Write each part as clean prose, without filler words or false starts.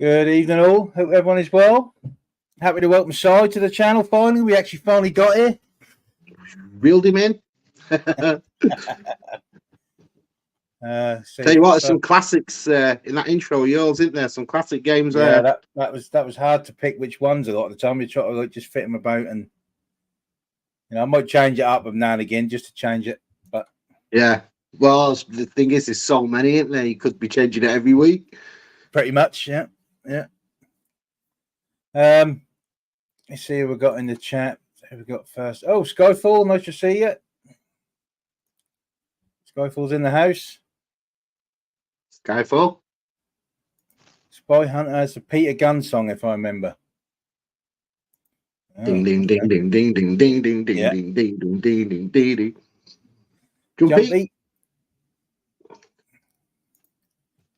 Good evening, all. Hope everyone is well. Happy to welcome Si to the channel. Finally, we finally got here. Reeled him in. Tell you what, there's some classics in that intro of yours, isn't there? Some classic games there. Yeah, that was hard to pick which ones a lot of the time. We try to just fit them about, and I might change it up now and again just to change it. But yeah, well, the thing is, there's so many, isn't there? You could be changing it every week. Pretty much, yeah. Let's see who we got in the chat. Who we got first? Oh, Skyfall, nice to see you. Skyfall's in the house. Skyfall. Spy Hunter has the Peter Gunn song, if I remember. Ding ding ding ding ding ding ding ding ding ding ding ding ding ding ding ding. Jumpy.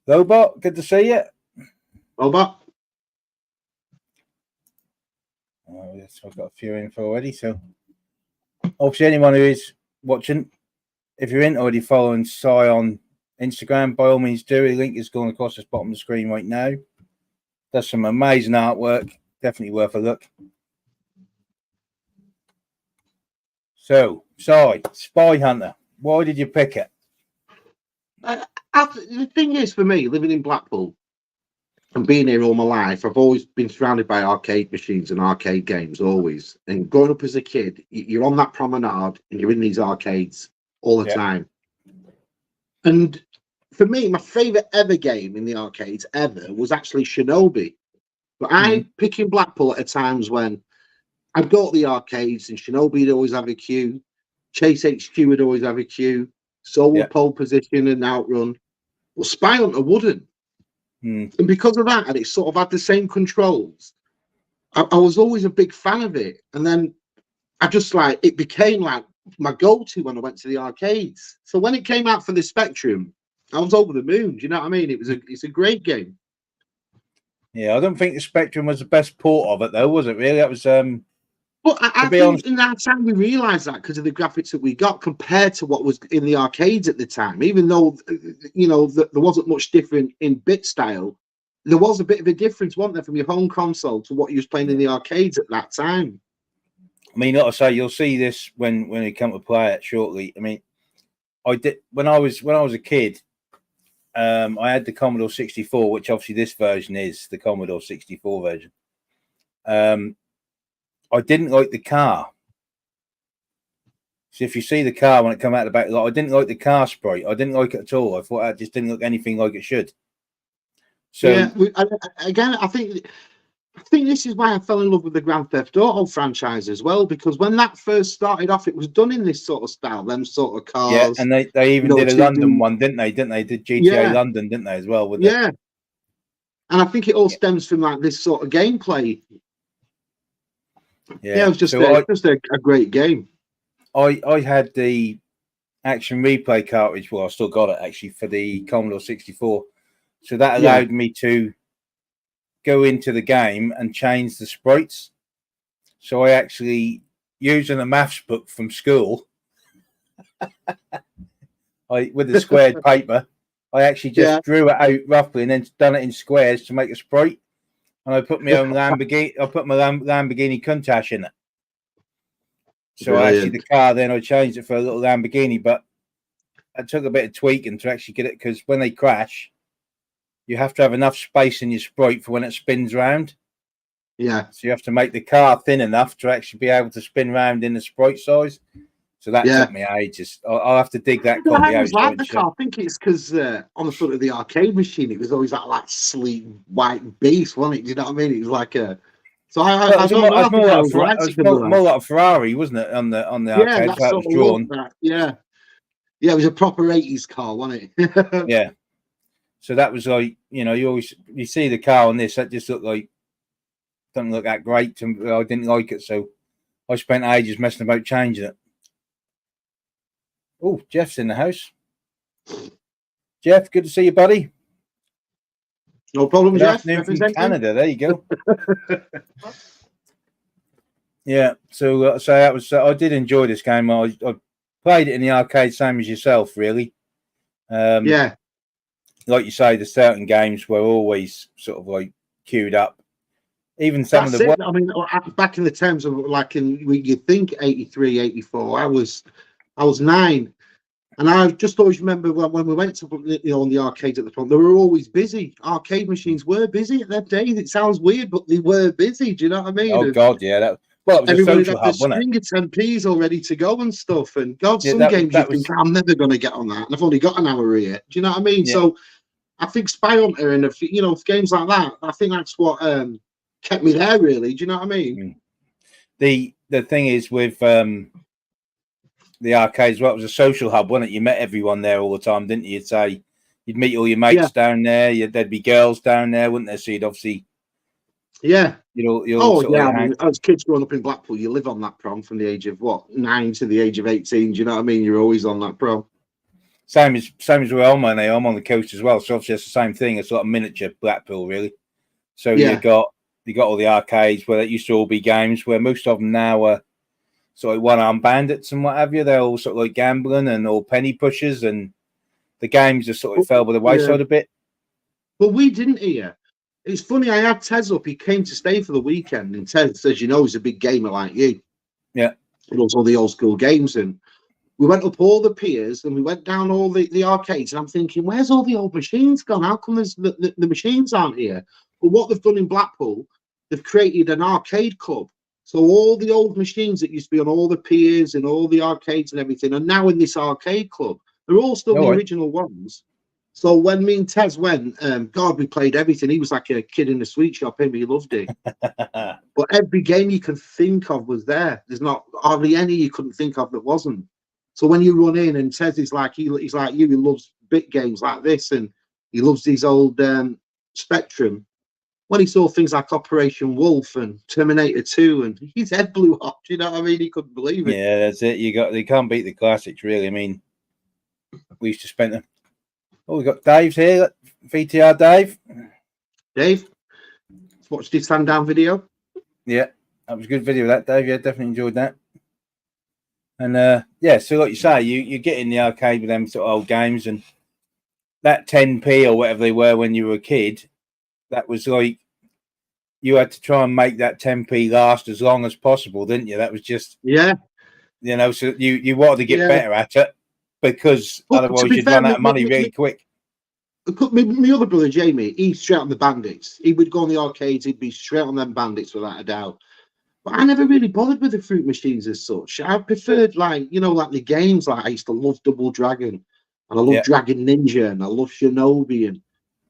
Robot, good to see you. Robot. Oh, yes, I've got a few info already. So, obviously, anyone who is watching, if you're in already following Si on Instagram, by all means do. The link is going across the bottom of the screen right now. Does some amazing artwork. Definitely worth a look. So, Si, Spy Hunter. Why did you pick it? The thing is, for me, living in Blackpool and being here all my life, I've always been surrounded by arcade machines and arcade games, always. And growing up as a kid, you're on that promenade and you're in these arcades all the time. And for me, my favourite ever game in the arcades ever was actually Shinobi. But I pick in Blackpool at times when I'd go to the arcades and Shinobi would always have a queue, Chase HQ would always have a queue, Soul would pole position and outrun. Well, Spy Hunter wouldn't. And because of that, and it sort of had the same controls, I was always a big fan of it. And then I just it became like my go-to when I went to the arcades. So when it came out for the Spectrum, I was over the moon. Do you know what I mean? It's a great game. Yeah, I don't think the Spectrum was the best port of it, though, was it? Really, that was. But I think in that time we realised that because of the graphics that we got compared to what was in the arcades at the time. Even though there wasn't much different in bit style, there was a bit of a difference, wasn't there, from your home console to what you was playing in the arcades at that time. I mean, like I say, you'll see this when we come to play it shortly. I mean, I did when I was a kid. I had the Commodore 64, which obviously this version is the Commodore 64 version. I didn't like the car. So if you see the car when it come out the back, I didn't like the car sprite. I didn't like it at all. I thought it just didn't look anything like it should. So yeah, again, I think this is why I fell in love with the Grand Theft Auto franchise as well, because when that first started off, it was done in this sort of style, them sort of cars. Yeah, and they even did a London one, didn't they? They did GTA London, didn't they, as well? With and I think it all stems from this sort of gameplay. Yeah, it was just a great game. I had the Action Replay cartridge. Well, I still got it actually for the Commodore 64. So that allowed me to go into the game and change the sprites. So I actually, using a maths book from school, with the squared paper, I actually just drew it out roughly and then done it in squares to make a sprite. And I put my own Lamborghini. I put my Lamborghini Countach in it. So actually, the car then I changed it for a little Lamborghini, but it took a bit of tweaking to actually get it, because when they crash, you have to have enough space in your sprite for when it spins round. Yeah. So you have to make the car thin enough to actually be able to spin round in the sprite size. So that took me ages. I'll have to dig that copy out. Like the car. I think it's because on the front of the arcade machine, it was always that like sleek white beast, wasn't it? Do you know what I mean? It was like a. So I don't know. It was more like a Ferrari, wasn't it? On the arcade, that's it was drawn. Yeah, it was a proper 80s car, wasn't it? Yeah. So that was like, you see the car on this, that just looked like, doesn't look that great. I didn't like it, so I spent ages messing about changing it. Oh, Jeff's in the house. Jeff, good to see you, buddy. No problem, Jeff. From Canada. There you go. Yeah. So that was. I did enjoy this game. I played it in the arcade, same as yourself, really. Yeah. Like you say, the certain games were always sort of like queued up. Even some That's of the it. I mean, back in the terms of like you think 83, 84, I was 9. And I just always remember when we went to, on the arcades at the front, they were always busy. Arcade machines were busy at that day. It sounds weird, but they were busy. Do you know what I mean? Oh, God, yeah. Well, it was everybody a social had hub, the wasn't it? string of 10p's all ready to go and stuff. And God, Yeah, some games you was... think, I'm never going to get on that. And I've only got an hour here. Do you know what I mean? Yeah. So I think Spy Hunter and, games like that, I think that's what kept me there, really. Do you know what I mean? The thing is with the arcades, well, it was a social hub, wasn't it? You met everyone there all the time, didn't you? You'd meet all your mates down there. There'd be girls down there, wouldn't there? So you'd obviously, I mean, as kids growing up in Blackpool, you live on that prom from the age of 9 to the age of 18. Do you know what I mean? You're always on that prom. Same as where I'm on the coast as well. So obviously it's the same thing. It's sort of miniature Blackpool, really. So you got all the arcades where it used to all be games, where most of them now are sort of one-armed bandits and what have you. They're all sort of like gambling and all penny pushers, and the games just sort of fell by the wayside a bit. Well, we didn't here. It's funny, I had Tez up. He came to stay for the weekend, and Tez, as you know, he's a big gamer like you. Yeah. He loves all the old school games, and we went up all the piers and we went down all the arcades, and I'm thinking, where's all the old machines gone? How come the machines aren't here? But what they've done in Blackpool, they've created an arcade club. So all the old machines that used to be on all the piers and all the arcades and everything are now in this arcade club. They're all still the original ones. So when me and Tez went, God, we played everything. He was like a kid in a sweet shop, him. He loved it. But every game you can think of was there. There's not hardly any you couldn't think of that wasn't. So when you run in and Tez is like, he's like you, he loves bit games like this, and he loves these old Spectrum. When he saw things like Operation Wolf and Terminator 2, and his head blew up. Do you know what I mean? He couldn't believe it. Yeah, that's it. They can't beat the classics, really. I mean, we used to spend them. Oh, we got Dave's here. VTR Dave. Dave, watched his stand down video. Yeah, that was a good video, that Dave. Yeah, definitely enjoyed that. And so like you say, you get in the arcade with them sort of old games, and that 10p or whatever they were when you were a kid, that was like you had to try and make that 10p last as long as possible, didn't you? That was just so you wanted to get better at it, because otherwise you'd run out of money really quick. My other brother Jamie, he's straight on the bandits. He would go on the arcades, he'd be straight on them bandits without a doubt. But I never really bothered with the fruit machines as such. I preferred like the games. Like I used to love Double Dragon, and I love Dragon Ninja, and I love Shinobi, and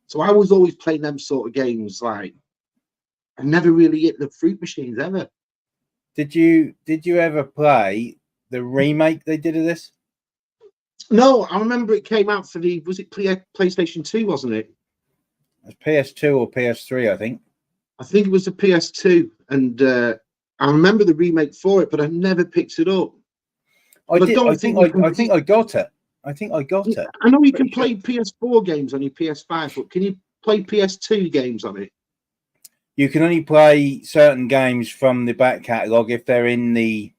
so I was always playing them sort of games. Like I never really hit the fruit machines ever. Did you ever play the remake they did of this? No, I remember it came out for PlayStation 2, wasn't it? It was PS2 or PS3, I think. I think it was a PS2, and I remember the remake for it, but I never picked it up. I think I got it. I know you can play PS4 games on your PS5, but can you play PS2 games on it? You can only play certain games from the back catalogue if they're in the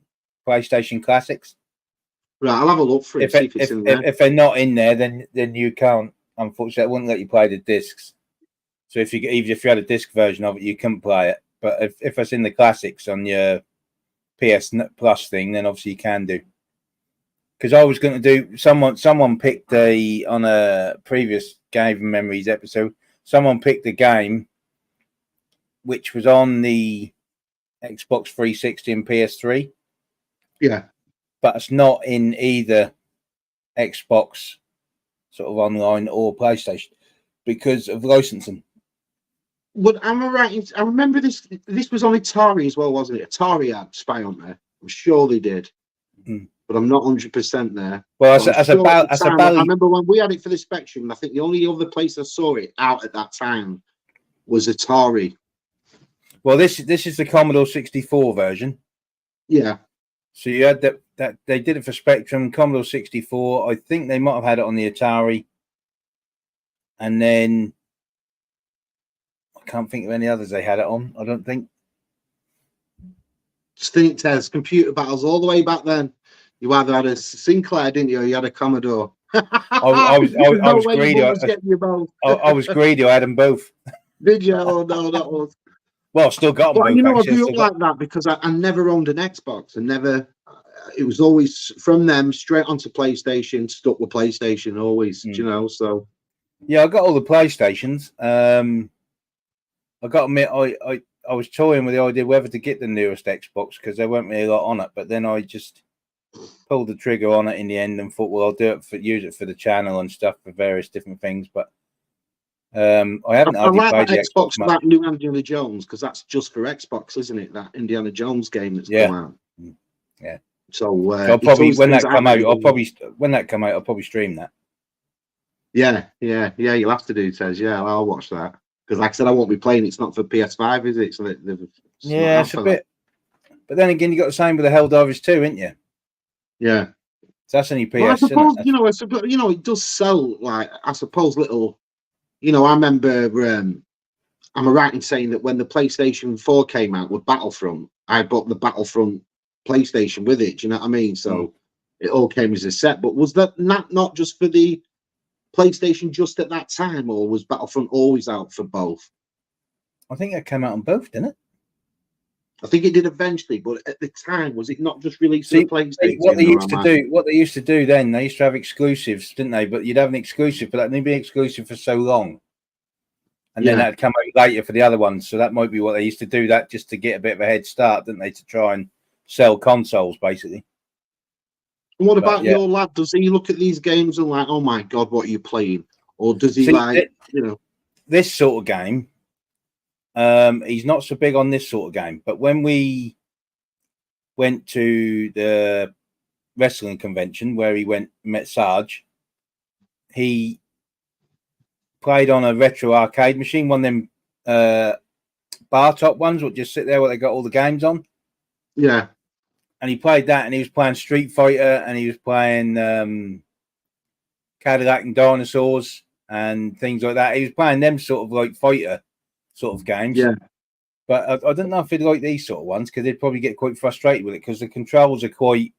PlayStation Classics. Right, I'll have a look for it. If they're not in there, then you can't. Unfortunately, it wouldn't let you play the discs. So even if you had a disc version of it, you couldn't play it. But if it's in the classics on your PS Plus thing, then obviously you can do. Because I was going to do someone picked on a previous Game Memories episode. Someone picked a game which was on the Xbox 360 and PS3. Yeah, but it's not in either Xbox sort of online or PlayStation because of licensing. But am I right? I remember this. This was on Atari as well, wasn't it? Atari had Spy on there. I'm sure they did, but I'm not 100% there. Well, I remember when we had it for the Spectrum. I think the only other place I saw it out at that time was Atari. Well, this is the Commodore 64 version. Yeah. So you had that they did it for Spectrum, Commodore 64. I think they might have had it on the Atari, and then I can't think of any others they had it on. I don't think. Stink test, computer battles all the way back then. You either had a Sinclair, didn't you, or you had a Commodore. I was greedy. I was greedy. I had them both. Did you? Oh no, that was. Well, still got them But both. you know, I Actually, grew up like that because I never owned an Xbox and never. It was always from them straight onto PlayStation, stuck with PlayStation always. You know, so yeah, I got all the PlayStations. I got to admit, I was toying with the idea whether to get the newest Xbox because there weren't really a lot on it. But then I just pulled the trigger on it in the end and thought, well, I'll do it use it for the channel and stuff for various different things. But I haven't I hardly like played that the Xbox Xbox, much. that new Indiana Jones, because that's just for Xbox, isn't it? That Indiana Jones game that's come out. Yeah. So, I'll probably when that come out, I'll probably stream that. Yeah. You'll have to do, Tez. Yeah, I'll watch that because, like I said, I won't be playing. It's not for PS5, is it? So it's a bit. But then again, you got the same with the Helldivers 2, ain't you? Yeah. So that's only PS. Well, I suppose it does sell. Like, I suppose little. I remember. Am I right in saying that when the PlayStation 4 came out with Battlefront, I bought the Battlefront PlayStation with it? Do you know what I mean? So it all came as a set. But was that not just for the PlayStation just at that time, or was Battlefront always out for both? I think it came out on both, didn't it? I think it did eventually, but at the time, was it not just released for the PlayStation? What they used to do then, they used to have exclusives, didn't they? But you'd have an exclusive, but that would be exclusive for so long. And then that'd come out later for the other ones. So that might be what they used to do, that just to get a bit of a head start, didn't they? To try and sell consoles, basically. And what about your lad? Does he look at these games and like, oh my God, what are you playing? Or does he this sort of game? He's not so big on this sort of game. But when we went to the wrestling convention where he met Sarge, he played on a retro arcade machine, one of them bar top ones that just sit there where they got all the games on. Yeah. And he played that, and he was playing Street Fighter, and he was playing Cadillac and Dinosaurs and things like that. He was playing them sort of like fighter sort of games. Yeah. But I don't know if he'd like these sort of ones because they'd probably get quite frustrated with it because the controls are quite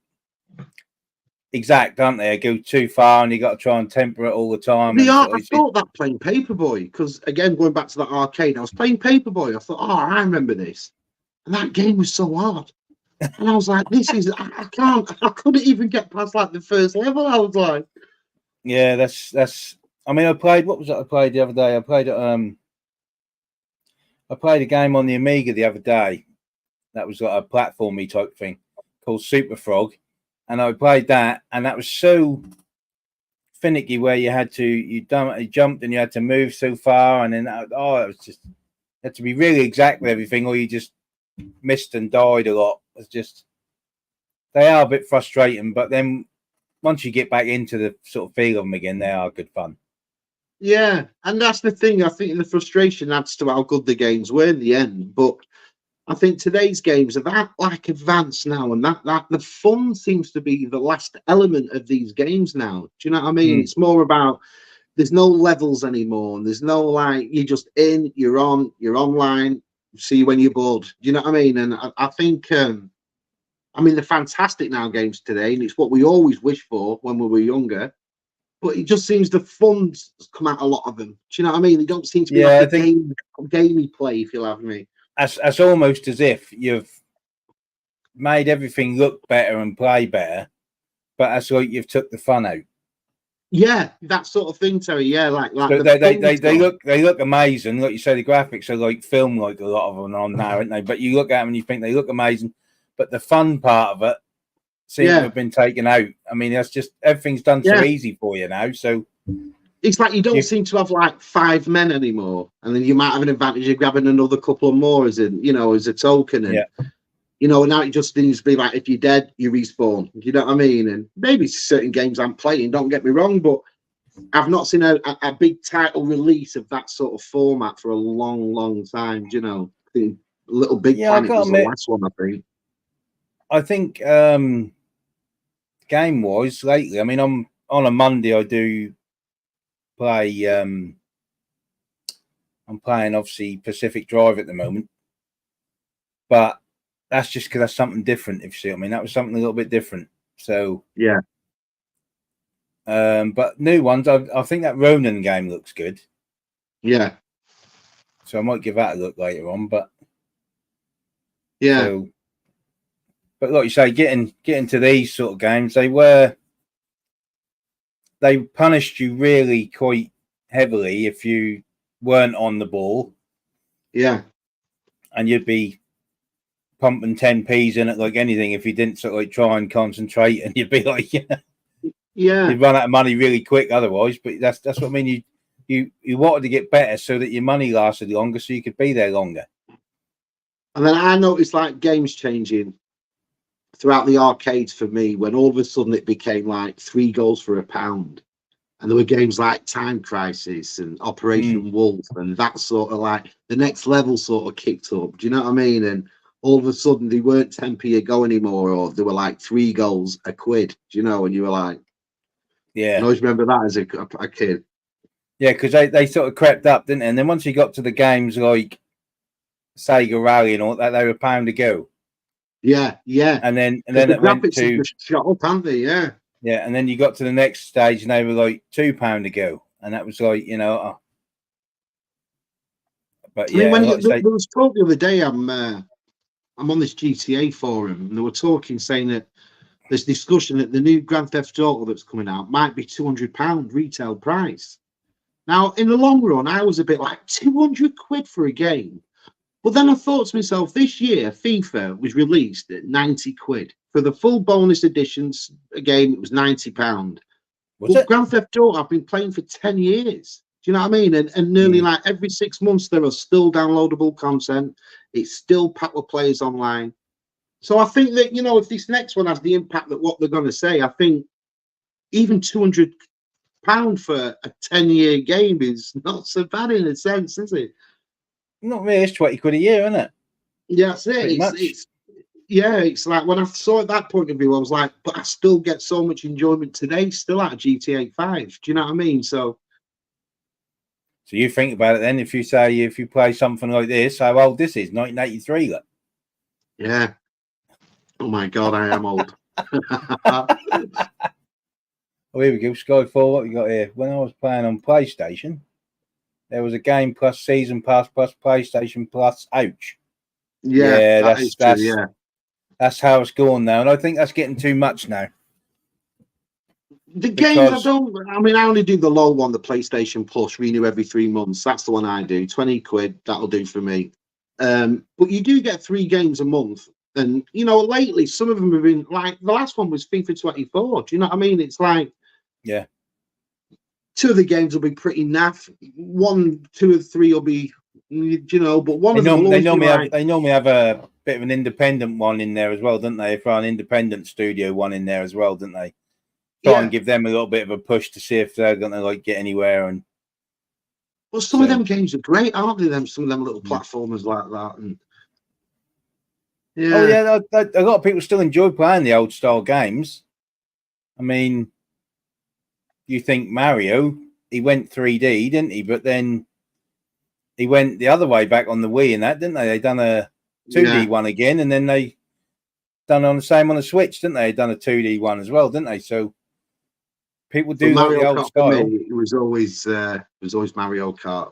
exact, aren't they? They go too far, and you got to try and temper it all the time. I thought that playing Paperboy, because again, going back to that arcade, I was playing Paperboy. I thought, I remember this, and that game was so hard. And I was like, I couldn't even get past like the first level. I was like, yeah, that's. I mean, what was it I played the other day? I played a game on the Amiga the other day. That was like a platformy type thing called Super Frog, and I played that, and that was so finicky where you jumped and you had to move so far, and then it was just you had to be really exact with everything, or you just missed and died a lot. It's just they are a bit frustrating, but then once you get back into the sort of feel of them again, they are good fun. Yeah, and that's the thing. I think the frustration adds to how good the games were in the end. But I think today's games are that like advanced now, and that the fun seems to be the last element of these games now. Do you know what I mean? It's more about there's no levels anymore, and there's no like you're just in, you're on, you're online. See you when you're bored. Do you know what I mean? And I think they're fantastic now games today, and it's what we always wished for when we were younger. But it just seems the fun's come out a lot of them. Do you know what I mean? They don't seem to be like a gamey play, if you'll have me. That's almost as if you've made everything look better and play better, but that's like you've took the fun out. Yeah, that sort of thing, Terry. Yeah, like so they look amazing. Like you say, the graphics are like film, like a lot of them on now, aren't they? But you look at them and you think they look amazing, but the fun part of it seems to have been taken out. I mean, that's just everything's done so easy for you now. So it's like you don't seem to have like 5 men anymore, and then you might have an advantage of grabbing another couple more as a token. And now it just needs to be like if you're dead, you respawn. You know what I mean? And maybe certain games I'm playing, don't get me wrong, but I've not seen a big title release of that sort of format for a long, long time. You know, the Little Big Planet was the last one, I think. I think game-wise lately, I mean, on a Monday I do play. I'm playing obviously Pacific Drive at the moment, but that's just because that's something different. If you see what I mean, that was something a little bit different. So yeah. But new ones, I think that Ronin game looks good. Yeah. So I might give that a look later on. But yeah, so, but like you say, getting to these sort of games, they punished you really quite heavily if you weren't on the ball. Yeah. And you'd be pumping 10p's in it like anything if you didn't sort of like try and concentrate, and you'd be like, Yeah. you'd run out of money really quick otherwise. But that's what I mean. You wanted to get better so that your money lasted longer, so you could be there longer. And then I noticed like games changing throughout the arcades for me when all of a sudden it became like 3 goals for £1. And there were games like Time Crisis and Operation Wolf, and that sort of like the next level sort of kicked up. Do you know what I mean? And all of a sudden they weren't 10p a go anymore, or they were like 3 goals £1. Do you know? And you were like, yeah. I always remember that as a kid. Yeah, because they sort of crept up, didn't they? And then once you got to the games like Sega Rally and all that, they were £1 a go. Yeah, yeah. And then the it went graphics to have just shot up, haven't they? Yeah. Yeah, and then you got to the next stage, and they were like £2 a go, and that was like, But yeah, I mean, like there was talk the other day. I'm on this GTA forum, and they were talking, saying that there's discussion that the new Grand Theft Auto that's coming out might be £200 retail price. Now, in the long run, I was a bit like £200 for a game. But then I thought to myself, this year, FIFA was released at £90. For the full bonus editions, again, it was £90. But Grand Theft Auto, I've been playing for 10 years. Do you know what I mean? And nearly like every 6 months, there are still downloadable content. It's still packed with players online. So I think that, if this next one has the impact that what they're going to say, I think even £200 for a 10-year game is not so bad in a sense, is it? Not really. It's £20 a year, isn't it? Yeah, that's it. It's like when I saw it that point of view, I was like, but I still get so much enjoyment today, still out of GTA 5. Do you know what I mean? So you think about it then. If you play something like this, how old this is? 1983. Look. Yeah. Oh my God, I am old. Oh, here we go. Skyfall. What we got here? When I was playing on PlayStation, there was a game plus season pass plus PlayStation plus. Ouch. Yeah, that's true. Yeah. That's how it's going now, and I think that's getting too much now. The games I only do the low one, the PlayStation Plus, renew every 3 months. That's the one I do. £20, that'll do for me. But you do get 3 games a month. And, lately, some of them have been like, the last one was FIFA 24. Do you know what I mean? It's like, yeah, 2 of the games will be pretty naff. 1, 2, or 3 will be, but one of them will they normally have a bit of an independent one in there as well, don't they? For an independent studio one in there as well, don't they? Try and give them a little bit of a push to see if they're going to get anywhere. And well, some of them games are great, aren't they? Some of them little platformers like that. And a lot of people still enjoy playing the old style games. I mean, you think Mario, he went 3D, didn't he? But then he went the other way back on the Wii and that, didn't they? They done a 2D one again, and then they done on the same on the Switch, didn't they? They done a 2D one as well, didn't they? So people do like the old style. For me, it was always Mario Kart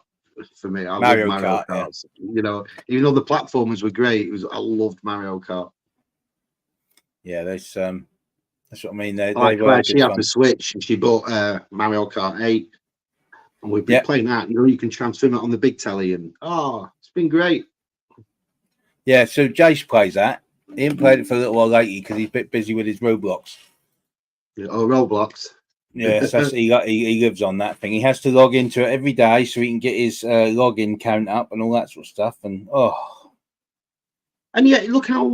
for me. I love Mario Kart. Yeah. Even though the platformers were great, I loved Mario Kart. Yeah, that's what I mean. They she had the Switch and she bought Mario Kart 8, and we've been playing that. You can transfer it on the big telly, and it's been great. Yeah, so Jace plays that. He hasn't played it for a little while lately because he's a bit busy with his Roblox. Yeah, Roblox. Yes, he lives on that thing. He has to log into it every day so he can get his login count up and all that sort of stuff. And yet look how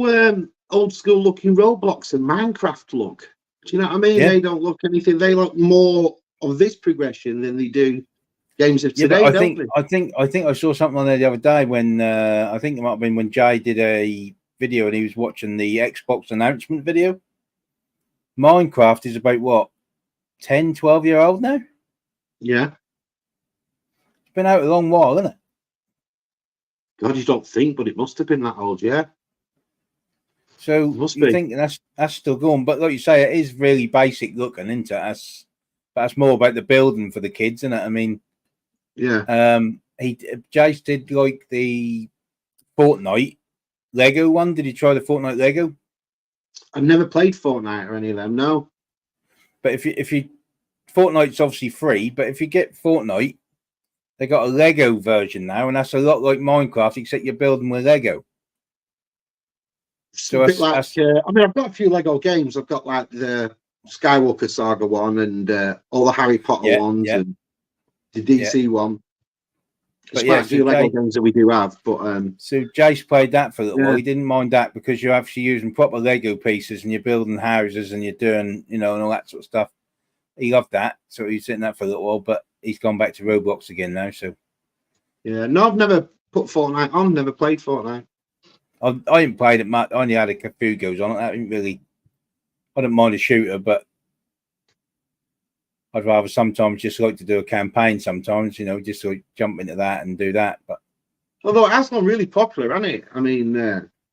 old school looking Roblox and Minecraft look. Do you know what I mean? Yeah. They don't look anything. They look more of this progression than they do games of today. I think I saw something on there the other day when I think it might have been when Jay did a video and he was watching the Xbox announcement video. Minecraft is about what? 10, 12-year-old now? Yeah. It's been out a long while, isn't it? God, you don't think, but it must have been that old, yeah. So you think that's still going, but like you say, it is really basic looking, isn't it? That's more about the building for the kids, isn't it? I mean, yeah. Jace did like the Fortnite Lego one. Did you try the Fortnite Lego? I've never played Fortnite or any of them. No. But if you Fortnite's obviously free, but if you get Fortnite, they got a Lego version now, and that's a lot like Minecraft, except you're building with Lego. So a bit like, I mean, I've got a few Lego games. I've got like the Skywalker Saga one and all the Harry Potter ones and the DC one. There's quite a few Lego games that we do have, but so Jace played that for a little while. He didn't mind that because you're actually using proper Lego pieces and you're building houses and you're doing, and all that sort of stuff. He loved that, so he's sitting that for a little while, but he's gone back to Roblox again now. So no, I've never put Fortnite on. Never played Fortnite. I didn't play it much. I only had a few goes on it. I didn't mind a shooter, but I'd rather sometimes just like to do a campaign sometimes, just like jump into that and do that. But although it has gone really popular, hasn't it? I mean,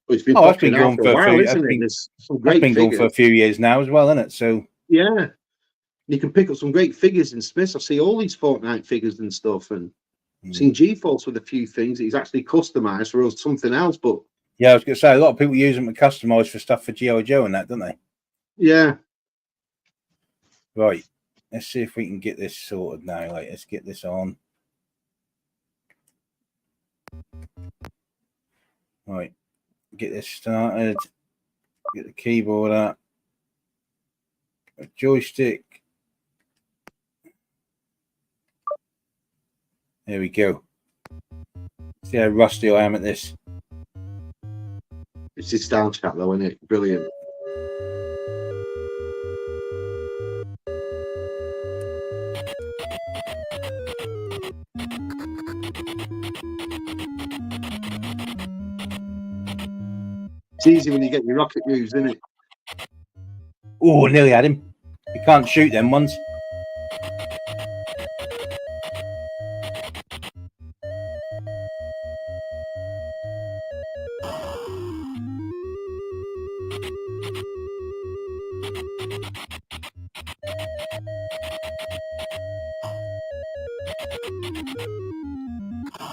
it's been it's been going for a while, isn't it? There's some great figures. Going for a few years now as well, isn't it? So yeah, you can pick up some great figures in Smiths. I see all these Fortnite figures and stuff, and I've seen G-Force with a few things that he's actually customized for something else. But yeah, I was going to say a lot of people use them to customize for stuff for G.I. Joe and that, don't they? Yeah. Right. Let's see if we can get this sorted now. Let's get this on. Right. Get this started. Get the keyboard up. A joystick. There we go. See how rusty I am at this. It's this down chat though, isn't it? Brilliant. It's easy when you get your rocket moves, isn't it? Oh, nearly had him. You can't shoot them ones.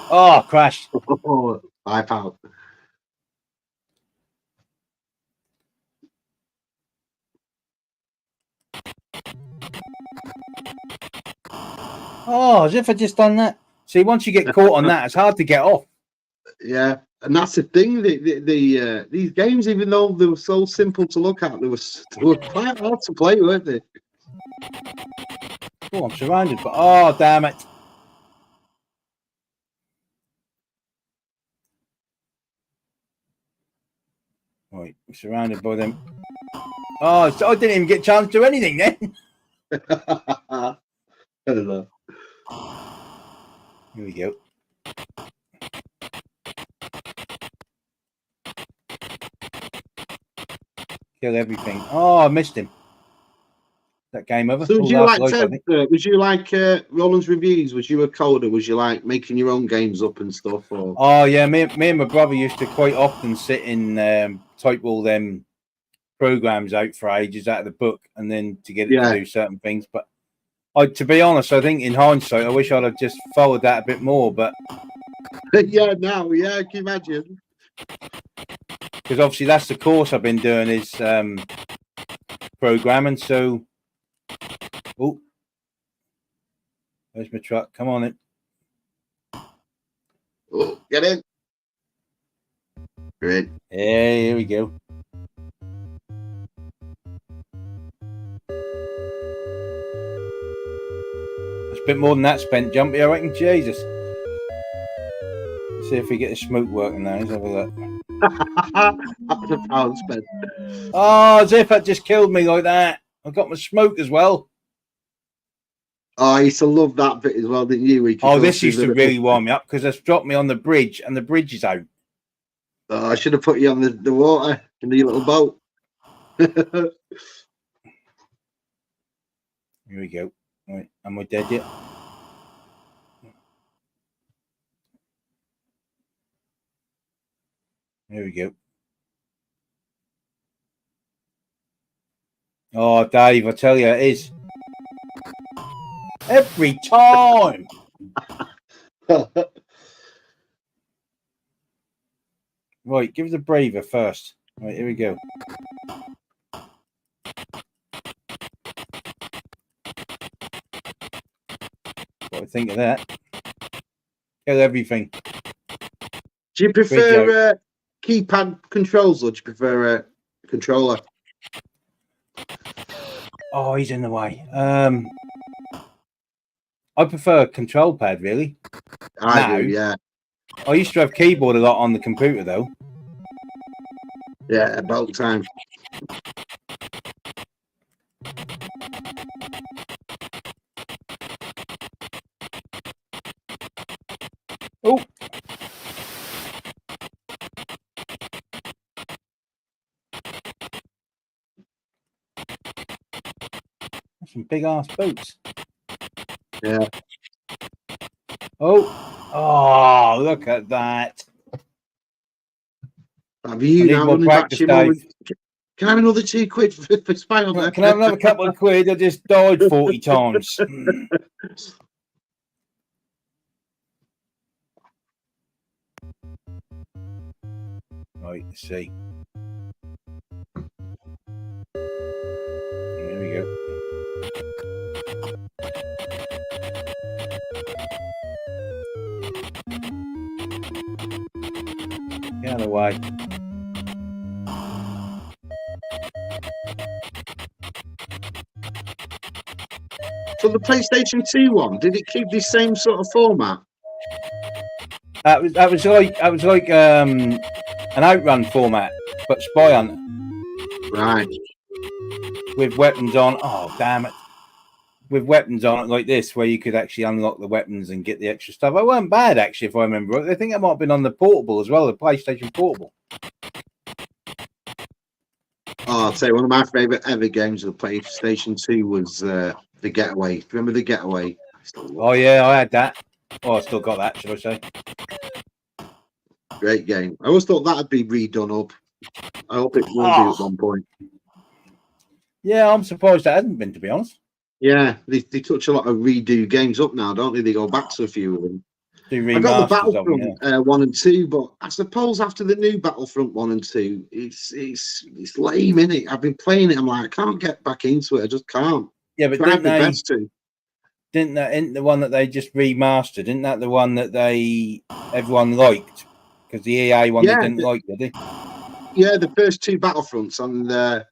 Oh, crashed. Wipe out. Oh, as if I just done that. See, once you get caught on that, it's hard to get off. Yeah, and that's the thing. These games, even though they were so simple to look at, they were quite hard to play, weren't they? Oh, I'm surrounded, but oh, damn it. Right, I'm surrounded by them. Oh, so I didn't even get a chance to do anything then. I don't know. Here we go. Kill everything. Oh, I missed him. That game over. So would you like Roland's reviews? Was you a coder? Was you like making your own games up and stuff? Or? Oh yeah, me and my brother used to quite often sit in type all them programs out for ages out of the book, and then to get it to do certain things. But to be honest, I think in hindsight, I wish I'd have just followed that a bit more. But yeah, can you imagine? Because obviously that's the course I've been doing is programming. So, oh, there's my truck. Come on in. Oh, get in. Great. Yeah, here we go. It's a bit more than that spent jumpy, I reckon. Jesus. Let's see if we get the smoke working now. Let's have a look. That's a pound spent. Oh, as if that just killed me like that. I got my smoke as well. Oh, I used to love that bit as well, didn't you? This used to really warm me up because it's dropped me on the bridge and the bridge is out. Oh, I should have put you on the water in the little boat. Here we go. Right, am I dead yet? Here we go. Oh, Dave, I tell you, it is. Every time. Right, give us a breather first. Right, here we go. What do you think of that? Kill everything. Do you prefer keypad controls or do you prefer a controller? Oh, he's in the way. I prefer a control pad, really. I do, yeah. I used to have keyboard a lot on the computer, though. Yeah, about time. Oh! That's some big ass boots. Yeah. Oh, look at that. Have you now running back to your moment? Can I have another £2 for Spider-Man? Can I have another couple of quid? I just died 40 times. Right, let's see. There we go. Get out of the way. So the PlayStation 2 one, did it keep the same sort of format? That was like an Outrun format, but Spy Hunter. Right. With weapons on. Oh, damn it. With weapons on it like this, where you could actually unlock the weapons and get the extra stuff. I weren't bad, actually, if I remember right. I think it might have been on the portable as well, the PlayStation Portable. Oh, I'll tell you, one of my favourite ever games of the PlayStation 2 was The Getaway. Remember The Getaway? Oh, yeah, I had that. Oh, I still got that, should I say. Great game. I always thought that'd be redone up. I hope it will be at one point. Yeah, I'm surprised that hasn't been, to be honest. Yeah, they touch a lot of redo games up now, don't they? They go back to a few of them. I got the Battlefront 1 and 2, but I suppose after the new Battlefront 1 and 2, it's lame, innit? I've been playing it, I'm like, I can't get back into it. I just can't. Yeah, but didn't the one that they just remastered? Isn't that the one that everyone liked? Because the EA one they didn't like, did they? Yeah, the first two Battlefronts on the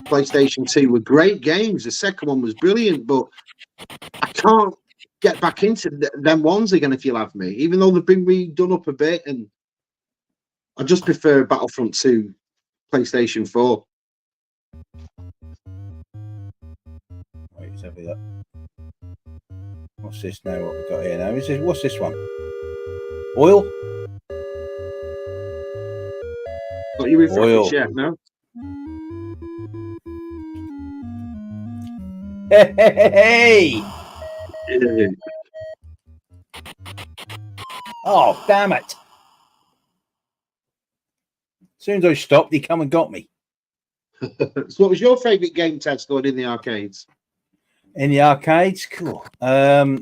PlayStation 2 were great games. The second one was brilliant, but I can't get back into them ones again, if you'll have me, even though they've been redone up a bit. And I just prefer Battlefront 2 PlayStation 4. Wait, let's have a look. What's this now? What we got here now? What's this one? Oil? Got you refreshed yet? No. Hey! Oh, damn it! As soon as I stopped, he come and got me. So what was your favourite game, Ted, scored in the arcades? In the arcades? Cool. I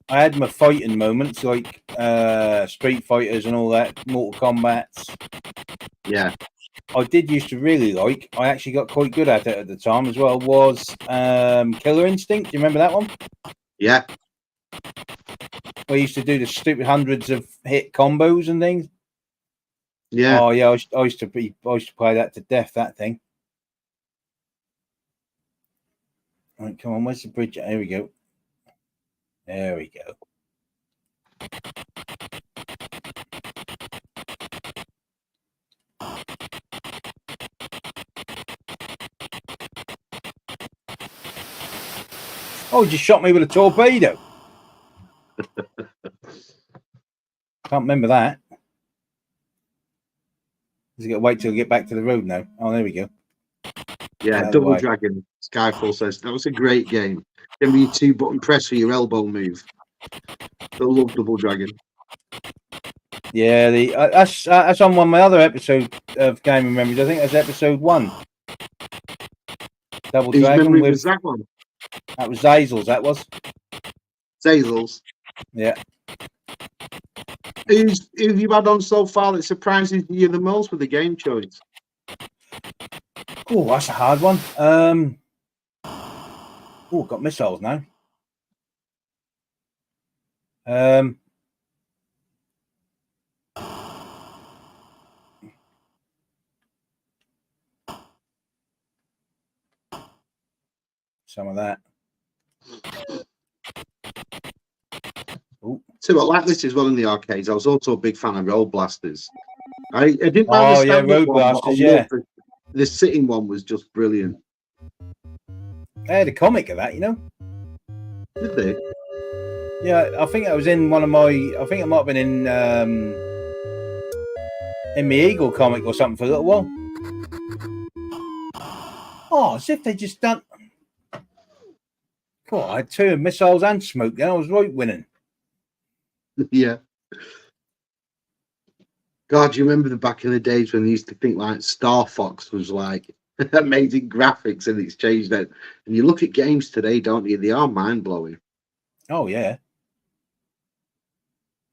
had my fighting moments, like Street Fighters and all that, Mortal Kombats. Yeah. I did used to really like, I actually got quite good at it at the time as well, was Killer Instinct. Do you remember that one? Yeah. I used to do the stupid hundreds of hit combos and things. Yeah. Oh yeah, I used to play that to death, that thing. All right, come on, where's the bridge? Here we go. There we go. Oh, he just shot me with a torpedo. Can't remember that. He's got to wait till we get back to the road now. Oh, there we go. Yeah, Double Dragon. Skyfall says that was a great game. Give me a 2-button press for your elbow move. I love Double Dragon. Yeah, that's on one of my other episodes of Gaming Memories. I think that's episode 1. Double Whose Dragon. memory was that one? That was Zazel's. That was Zazel's. Yeah. Who's who have you had on so far that surprises you the most with the game choice? Oh, that's a hard one. Oh, got missiles now. Some of that. Ooh. See, but like this as well in the arcades. I was also a big fan of Road Blasters. I didn't mind Oh the yeah, standard Road one, but I Blasters. Yeah, loved the sitting one was just brilliant. they had a comic of that, you know. Did they? Yeah, I think that was in one of my. I think it might have been in my Eagle comic or something for a little while. Oh, as if they just done. God, I had 2 missiles and smoke. Then I was right winning. Yeah. God, do you remember the back in the days when they used to think like Star Fox was like amazing graphics and it's changed that? And you look at games today, don't you? They are mind blowing. Oh yeah.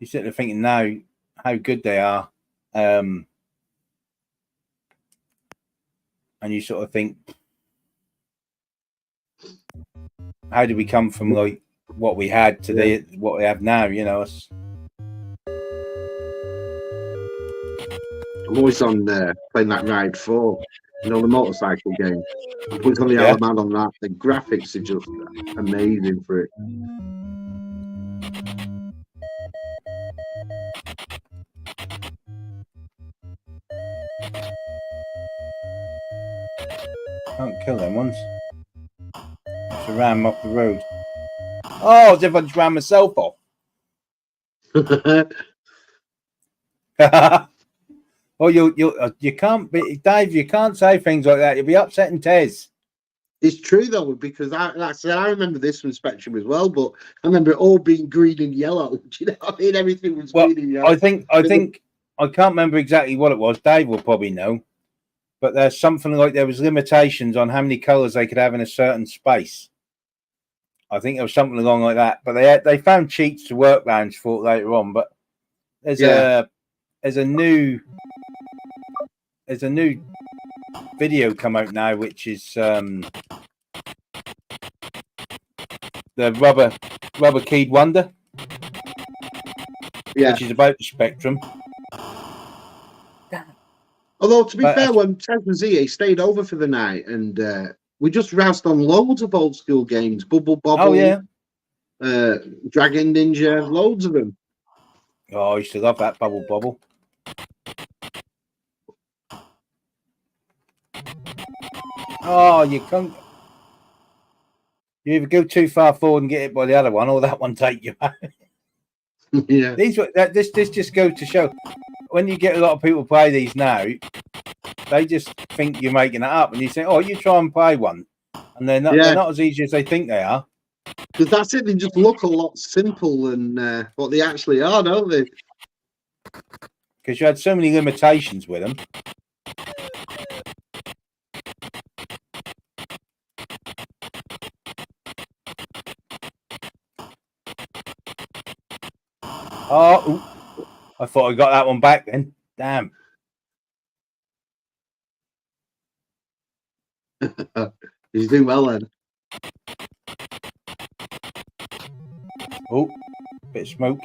You're sitting there thinking now how good they are, and you sort of think, how did we come from like what we had to what we have now? You know, I'm always on playing that Ride 4, you know, the motorcycle game. I put on the Alaman on that. The graphics are just amazing for it. Can't kill them ones. Just ram them off the road. Oh, as if I just ran myself off. Oh, you can't be Dave. You can't say things like that. You'll be upsetting Tez. It's true though, because like I said, I remember this from Spectrum as well, but I remember it all being green and yellow. Do you know what I mean? Everything was green and yellow. I think I can't remember exactly what it was. Dave will probably know, but there's something like there was limitations on how many colours they could have in a certain space. I think it was something along like that. But they found cheats to work around for it later on. But there's a new video come out now, which is the rubber keyed wonder, which is about the Spectrum. Although to be fair, when Ted was here, he stayed over for the night, and we just roused on loads of old school games, Bubble Bobble, Dragon Ninja, loads of them. Oh, I used to love that Bubble Bobble. Oh, you can't. You either go too far forward and get hit by the other one, or that one take you out. Yeah. This just goes to show when you get a lot of people play these now, they just think you're making it up, and you say, "Oh, you try and play one," and they're not as easy as they think they are. Because that's it; they just look a lot simple than what they actually are, don't they? Because you had so many limitations with them. Oh, I thought I got that one back then. Damn. He's doing well then. Oh, bit of smoke.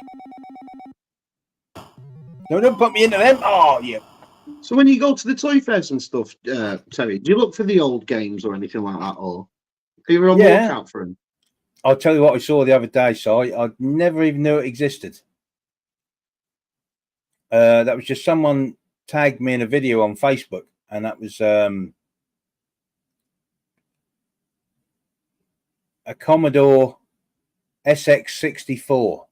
No, don't put me into them. Oh, yeah. So when you go to the toy fairs and stuff, Terry, do you look for the old games or anything like that, or are you on the lookout for them? I'll tell you what I saw the other day, so I never even knew it existed. That was just someone tagged me in a video on Facebook, and that was a Commodore SX64.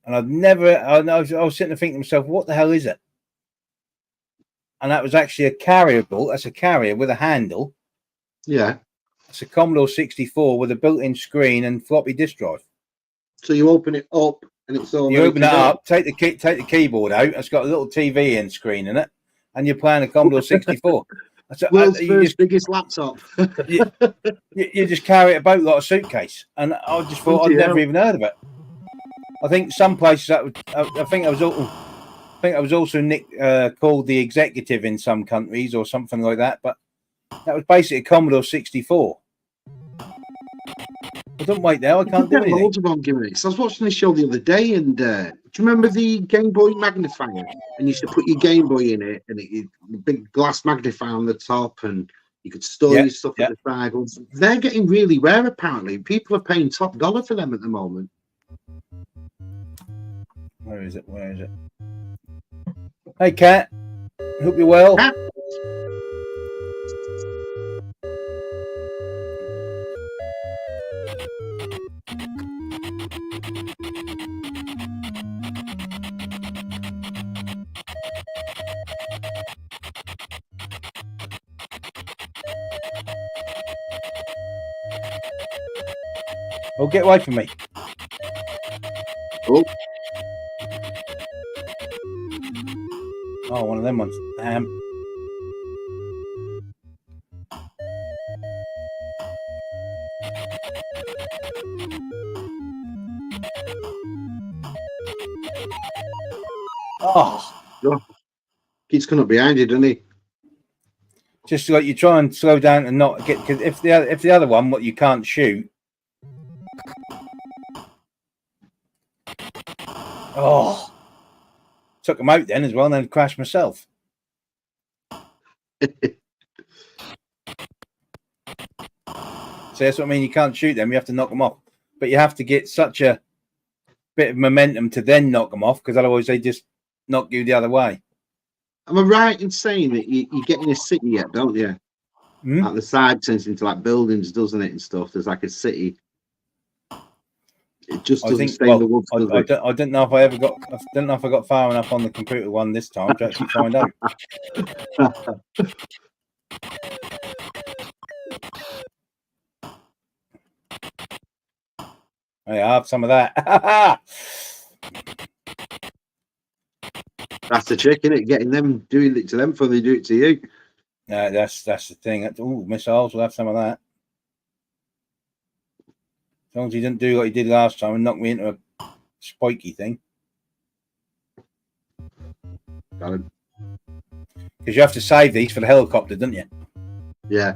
And I was sitting there thinking to myself, what the hell is it? And that was actually a carryable. That's a carrier with a handle. Yeah. It's a Commodore 64 with a built-in screen and floppy disk drive. So you open it up and it's all. You open it up, take the keyboard out. It's got a little TV in screen in it, and you're playing a Commodore 64. World's biggest laptop. you just carry it about like a suitcase, and I just thought I'd never even heard of it. I think some places I think I was also called the executive in some countries or something like that, but that was basically a Commodore 64. I don't wait there. I can't do anything. Loads of on gimmicks. I was watching this show the other day, and do you remember the Game Boy magnifier? And you used to put your Game Boy in it, and it big glass magnifier on the top, and you could store your stuff at the side. Well, they're getting really rare, apparently. People are paying top dollar for them at the moment. Where is it? Where is it? Hey, Kat. Hope you're well. Kat? Oh, get away from me. Oh. Oh, one of them ones. Damn. Oh. He's coming up behind you, doesn't he? Just like you try and slow down and not get, because if the other one, what you can't shoot. Oh. Took them out then as well, and then crashed myself. So that's what I mean. You can't shoot them. You have to knock them off. But you have to get such a bit of momentum to then knock them off, because otherwise they just knock you the other way. Am I right in saying that you get in a city yet, don't you? Like the side turns into like buildings, doesn't it, and stuff? There's like a city. It just doesn't stay in the woods. I don't know if I ever got. I don't know if I got far enough on the computer one this time to actually find out. I have some of that. That's the trick, isn't it? Getting them, doing it to them before they do it to you. Yeah, that's the thing. Oh, missiles. We'll have some of that. As long as he didn't do what he did last time and knock me into a spiky thing. Got him. Because you have to save these for the helicopter, don't you? Yeah.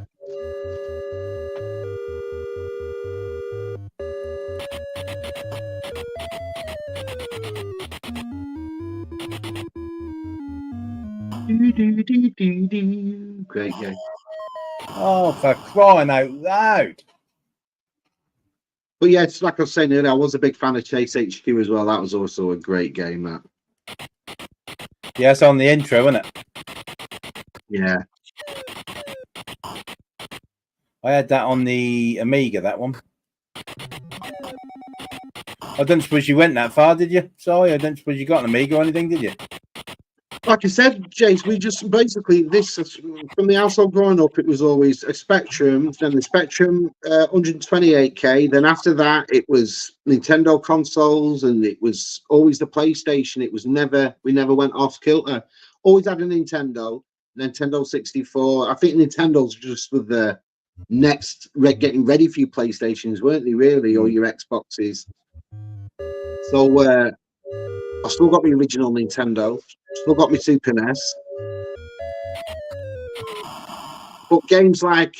Great game. Oh, for crying out loud. But yeah, it's like I was saying earlier, I was a big fan of Chase HQ as well. That was also a great game, that. Yeah, it's on the intro, isn't it? Yeah. I had that on the Amiga, that one. I don't suppose you went that far, did you? Sorry, I don't suppose you got an Amiga or anything, did you? Like I said, Jace, we just basically, this from the household growing up, it was always a Spectrum, then the Spectrum 128K. Then after that, it was Nintendo consoles, and it was always the PlayStation. It was never, we never went off kilter. Always had a Nintendo 64. I think Nintendo's just with the next getting ready for your PlayStations, weren't they? Really, or your Xboxes. So I still got the original Nintendo. Still got my Super NES. But games like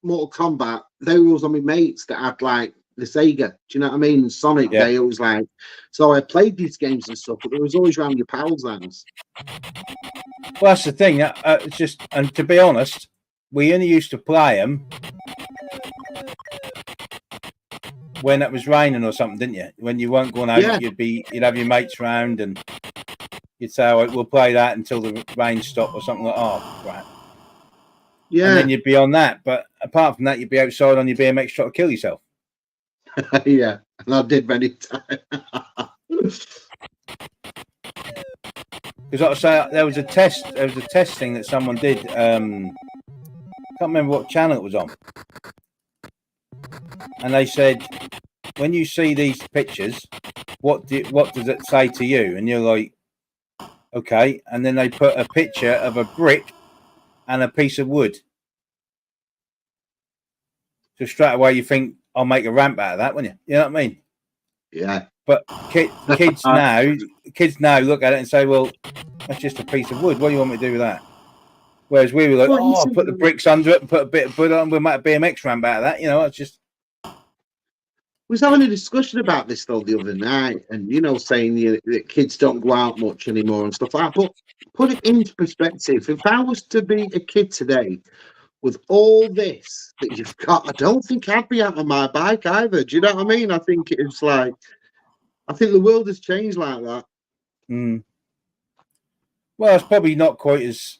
Mortal Kombat, they was on my mates that had like the Sega. Do you know what I mean? Sonic, yeah. They always like. So I played these games and stuff, but it was always around your pals' hands. Well, that's the thing. It's just, and to be honest, we only used to play them when it was raining or something, didn't you? When you weren't going out, Yeah. you'd have your mates round and you'd say, "Oh, we'll play that until the rain stopped" or something like. Oh, right. Yeah. And then you'd be on that, but apart from that, you'd be outside on your BMX trying to kill yourself. Yeah, and I did many times. Because like I say, there was a test thing that someone did. Can't remember what channel it was on, and they said, when you see these pictures, what does it say to you? And you're like, okay. And then they put a picture of a brick and a piece of wood. So straight away you think, I'll make a ramp out of that, wouldn't you? You know what I mean? Yeah. But kids now look at it and say, "Well, that's just a piece of wood. What do you want me to do with that?" Whereas we were like, "Oh, I'll put the bricks under it and put a bit of wood on. We might have a BMX ramp out of that." It's just. We was having a discussion about this though the other night, and saying that kids don't go out much anymore and stuff like that. But put it into perspective. If I was to be a kid today, with all this that you've got, I don't think I'd be out on my bike either. Do you know what I mean? I think it's like, I think the world has changed like that. Mm. Well, it's probably not quite as,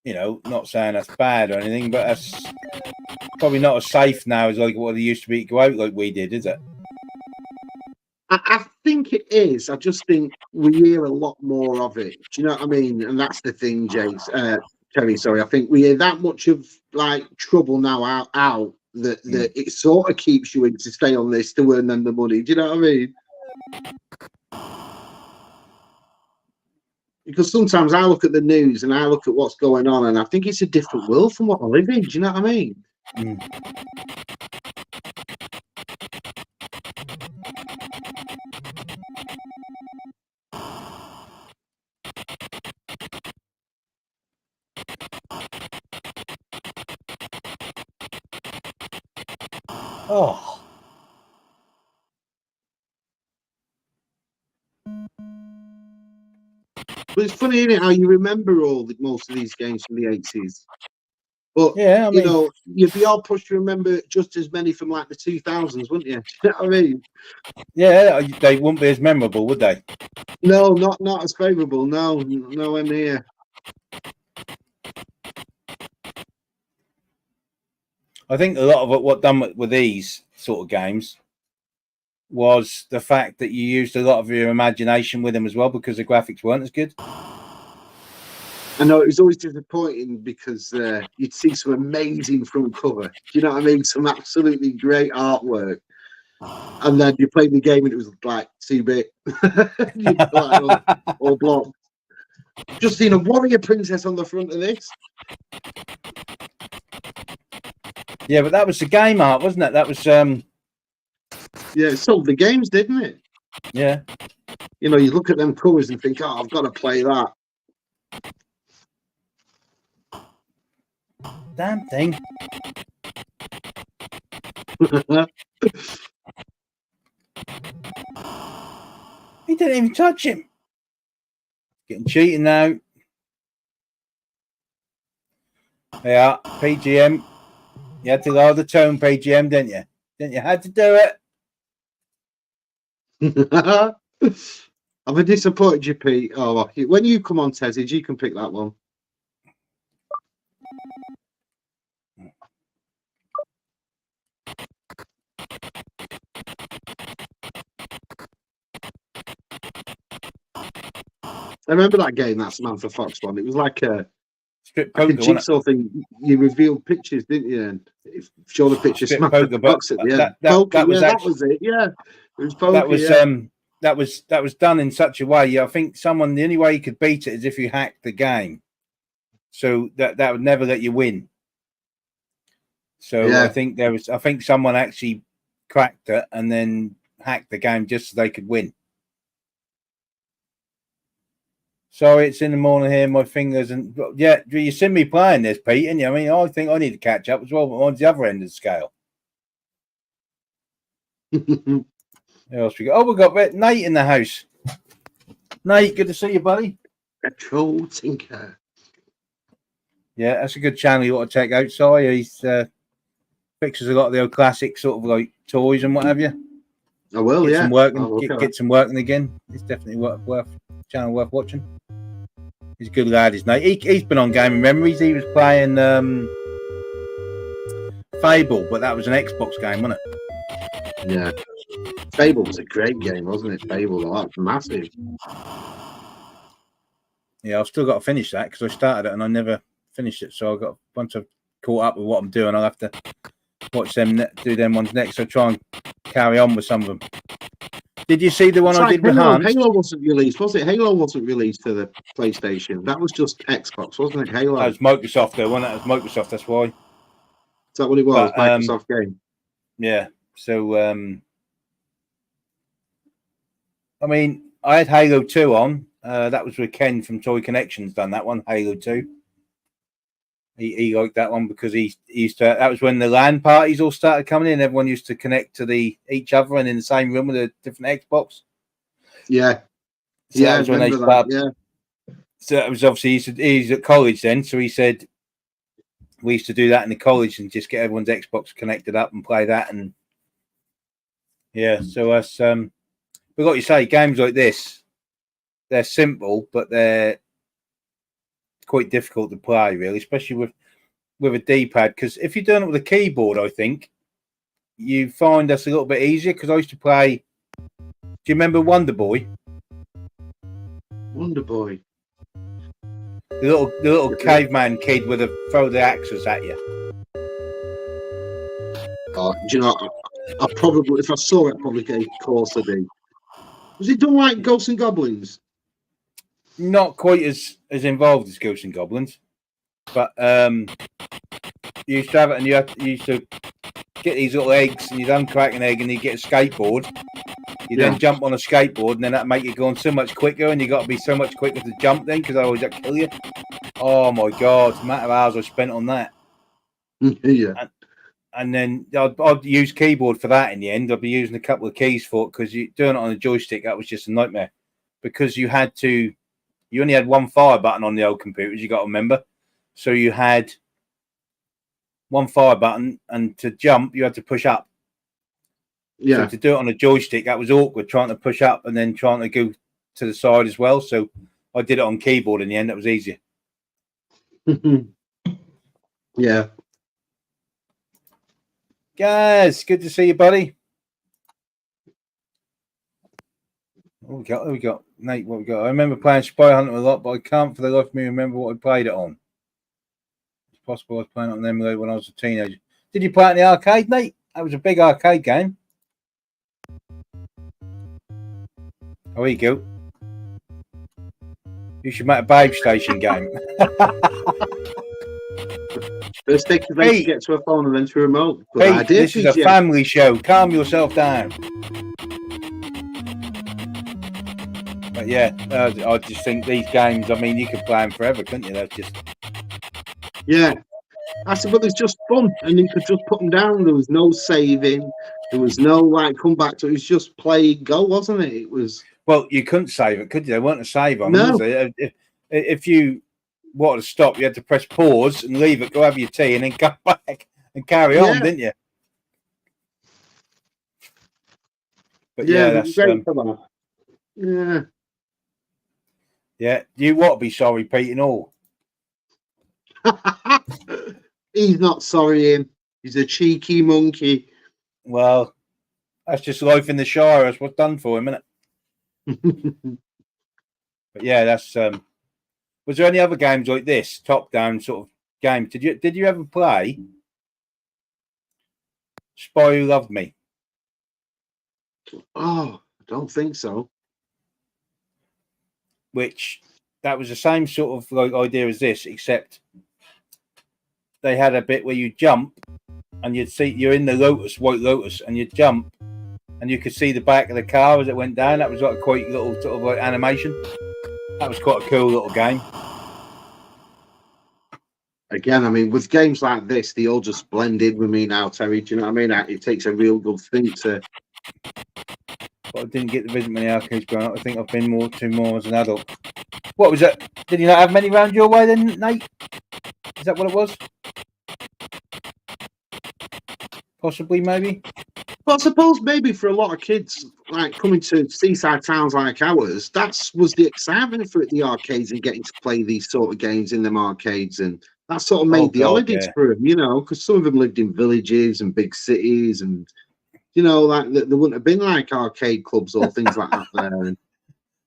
not saying that's bad or anything, but that's probably not as safe now as like what it used to be to go out like we did, is it? I think it is. I just think we hear a lot more of it. Do you know what I mean? And that's the thing, Terry. Sorry, I think we hear that much of like trouble now out that it sort of keeps you in to stay on this to earn them the money. Do you know what I mean? Because sometimes I look at the news and I look at what's going on, and I think it's a different world from what I live in. Do you know what I mean? Oh. But it's funny, isn't it, how you remember most of these games from the 80s. But, yeah, you'd be all pushed to remember just as many from like the 2000s, wouldn't you? Do you know what I mean? Yeah, they wouldn't be as memorable, would they? No, not as favourable. No, nowhere near. I think a lot of what done with these sort of games was the fact that you used a lot of your imagination with them as well, because the graphics weren't as good. I know it was always disappointing because you'd see some amazing front cover. Do you know what I mean? Some absolutely great artwork. And then you played the game and it was like 2-bit. Like, all block. Just seen a warrior princess on the front of this. Yeah, but that was the game art, wasn't it? That was yeah, it sold the games, didn't it? Yeah. You look at them covers and think, oh, I've got to play that. Damn thing. He didn't even touch him. Getting cheating now. Yeah, PGM. You had to lower the tone, PGM, didn't you? You had to do it. I've been disappointed you, Pete. Oh, well, when you come on, Tezzy, you can pick that one. I remember that game, that Samantha Fox one. It was like a strip poker, a jigsaw thing. You revealed pictures, didn't you? And show the picture Samantha Fox at the end. That was it. Yeah, it was poker. That was done in such a way. I think the only way you could beat it is if you hacked the game, so that would never let you win. So yeah. I think someone actually cracked it and then hacked the game just so they could win. Sorry, it's in the morning here, my fingers, and yeah, you see me playing this, Pete, and I mean, I think I need to catch up as well, but on the other end of the scale. Who else we got? Oh, we got Nate in the house. Nate, good to see you, buddy. Petrol Tinker. Yeah, that's a good channel you want to check out. Sorry, he's fixes a lot of the old classic sort of like toys and what have you. I will, get some working again. It's definitely worth channel worth watching. He's a good lad, isn't he? He's been on Gaming Memories. He was playing Fable, but that was an Xbox game, wasn't it? Yeah. Fable was a great game, wasn't it? Fable, that was massive. Yeah, I've still got to finish that because I started it and I never finished it. So once I've caught up with what I'm doing, I'll have to watch them, do them ones next. So try and carry on with some of them. Did you see the one I did with Hans? Halo wasn't released, was it? Halo wasn't released to the PlayStation. That was just Xbox, wasn't it? Halo. That was Microsoft, though, wasn't it? It was Microsoft, that's why. Is that what it was? But, Microsoft game. Yeah. So I mean, I had Halo 2 on. That was with Ken from Toy Connections. Done that one, Halo 2. He liked that one because he used to. That was when the LAN parties all started coming in. Everyone used to connect to each other and in the same room with a different Xbox. Yeah, so that was when they started. Yeah. So that was obviously he's at college then. So he said we used to do that in the college and just get everyone's Xbox connected up and play that. And yeah, so us. But like you say, games like this, they're simple, but they're quite difficult to play, really, especially with a D-pad. Because if you're doing it with a keyboard, I think you find us a little bit easier. Because I used to play. Do you remember Wonder Boy? Wonder Boy. The little caveman kid with a throw the axes at you. Do you know? I probably, if I saw it, I'd probably get a course a day. Was it done like Ghosts and Goblins? Not quite as involved as Ghosts and Goblins, but you used to have it, and you used to get these little eggs, and you'd uncrack an egg, and you get a skateboard. You then jump on a skateboard, and then that make you go on so much quicker, and you got to be so much quicker to jump then, because otherwise that kill you. Oh my god, the amount of hours I spent on that. Yeah. And then I'd use keyboard for that in the end. I'd be using a couple of keys for it because you doing it on a joystick, that was just a nightmare. Because you only had one fire button on the old computers, you got to remember. So you had one fire button, and to jump, you had to push up. Yeah. So to do it on a joystick, that was awkward, trying to push up and then trying to go to the side as well. So I did it on keyboard in the end. That was easier. Yeah. Guys, good to see you, buddy. What we got? Nate, what we got? I remember playing Spy Hunter a lot, but I can't for the life of me remember what I played it on. It's possible I was playing it on an emulator when I was a teenager. Did you play it in the arcade, Nate? That was a big arcade game. Oh, here you go. You should make a Babe Station game. First takes a to get to a phone and then to a remote. Good idea, this is a family show. Calm yourself down. But yeah, I just think these games, I mean, you could play them forever, couldn't you? That's just... Yeah. I said, but there's just fun. And you could just put them down. There was no saving. There was no, like, come back to it. It was just play, go, wasn't it? It was... Well, you couldn't save it, could you? There weren't a save on no. them, was there? If you wanted to stop, you had to press pause and leave it, go have your tea, and then come back and carry on, didn't you? But yeah, that's great for that. Yeah. Yeah, you want to be sorry, Pete, and all. He's not sorry, him. He's a cheeky monkey. Well, that's just life in the Shire. That's what's done for him, isn't it? But yeah, that's was there any other games like this, top down sort of games? Did you ever play Spy Who Loved Me? Oh, I don't think so. Which that was the same sort of like idea as this, except they had a bit where you jump and you'd see you're in the White Lotus, and you jump and you could see the back of the car as it went down. That was like a quite little sort of like animation. That was quite a cool little game. Again, I mean, with games like this, they all just blend in with me now, Terry. Do you know what I mean? It takes a real good thing to... But I didn't get to visit many arcades growing up. I think I've been more as an adult. What was that? Did you not have many round your way then, Nate? Is that what it was? Possibly, maybe. Well, I suppose maybe for a lot of kids, like coming to seaside towns like ours, that was the excitement for the arcades and getting to play these sort of games in them arcades, and that sort of made the holidays for them, you know, because some of them lived in villages and big cities, and you know, like there wouldn't have been like arcade clubs or things like that there. And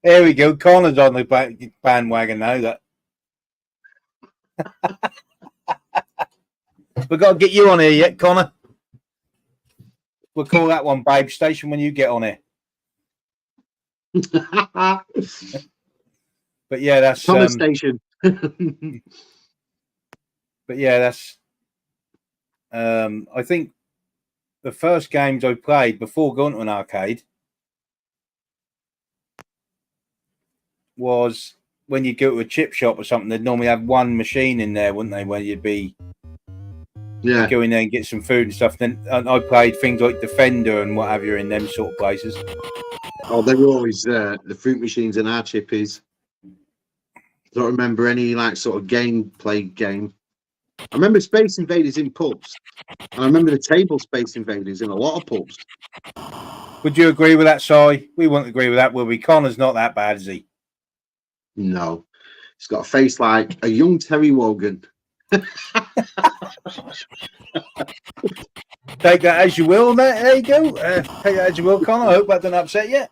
here we go, Connor's on the bandwagon now. That we've got to get you on here yet, Connor. We'll call that one Babe Station when you get on here. But yeah, that's Thomas Station. But yeah, that's I think the first games I played before going to an arcade was when you go to a chip shop or something, they'd normally have one machine in there, wouldn't they? Where you'd be go in there and get some food and stuff. Then I played things like Defender and what have you in them sort of places. Oh, they were always the fruit machines in our chippies. Don't remember any like sort of gameplay game. I remember Space Invaders in pubs, and I remember the table Space Invaders in a lot of pubs. Would you agree with that, Si? We wouldn't agree with that, will we? Connor's not that bad, is he? No, he's got a face like a young Terry Wogan. Take that as you will, mate. There you go. Take that as you will, Connor. I hope that didn't upset you.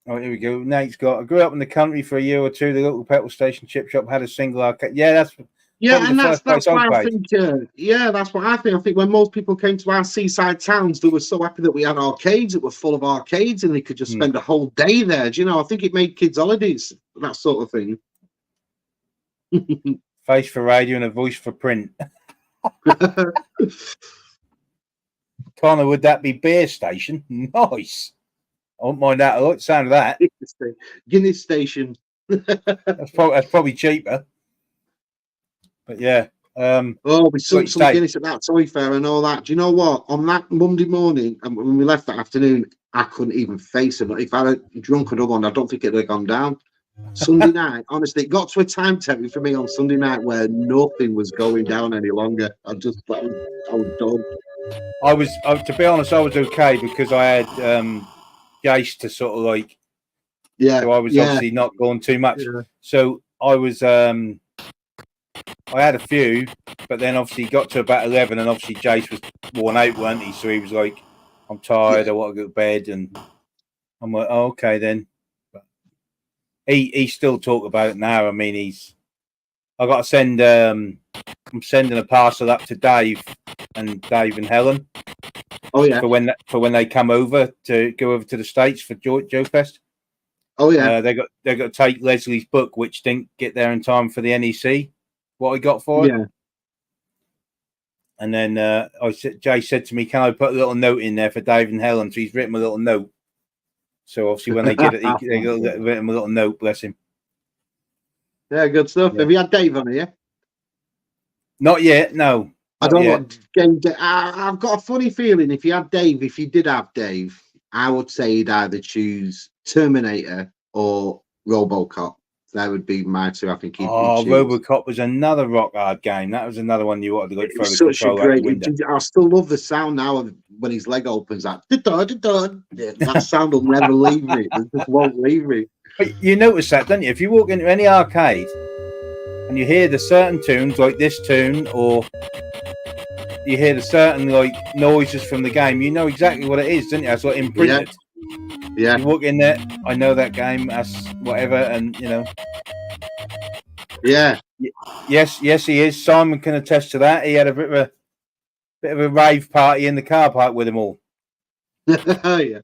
Oh, here we go. Nate's got. I grew up in the country for a year or two. The local petrol station chip shop had a single arcade. Yeah, that's and that's why I think. That's what I think. I think when most people came to our seaside towns, they were so happy that we had arcades. That were full of arcades, and they could just spend a whole day there. Do you know? I think it made kids' holidays, that sort of thing. Face for radio and a voice for print. Connor, would that be beer station? Nice. I wouldn't mind that. I like the sound of that. Guinness station. That's probably cheaper. But yeah. We sold some Guinness at that toy fair and all that. Do you know what? On that Monday morning, and when we left that afternoon, I couldn't even face it. If I had drunk another one, I don't think it'd have gone down. Sunday night, honestly, it got to a time, Terry, for me on Sunday night where nothing was going down any longer. I was done. To be honest, I was okay because I had Jace to sort of like. Yeah. So I was obviously not going too much. Yeah. So I was. I had a few, but then obviously got to about 11, and obviously Jace was worn out, weren't he? So he was like, "I'm tired. I want to go to bed," and I'm like, "Oh, okay then." He still talk about it now. I mean, I got to send. I'm sending a parcel up to Dave and Helen. Oh yeah. For when they come over to go over to the States for Joe Fest. Oh yeah. They got to take Leslie's book, which didn't get there in time for the NEC. What I got for it. Yeah. And then Jay said to me, "Can I put a little note in there for Dave and Helen?" So he's written a little note. So obviously when they get it, they written a little note. Bless him. Yeah, good stuff. Yeah. Have you had Dave on here? Not yet. No. I don't know what game. I've got a funny feeling if you did have Dave, I would say he'd either choose Terminator or RoboCop. That would be my two. I think he'd choose. RoboCop was another rock hard game. That was another one you wanted to go throw the control out the window. I still love the sound now of when his leg opens. That sound will never leave me. It just won't leave me. But you notice that, don't you? If you walk into any arcade and you hear the certain tunes, like this tune, or you hear the certain like noises from the game, you know exactly what it is, don't you? That's like imprinted. Yeah. You walk in there, I know that game, that's whatever, and you know. Yeah. Yes, he is. Simon can attest to that. He had a bit of a rave party in the car park with them all. Yeah.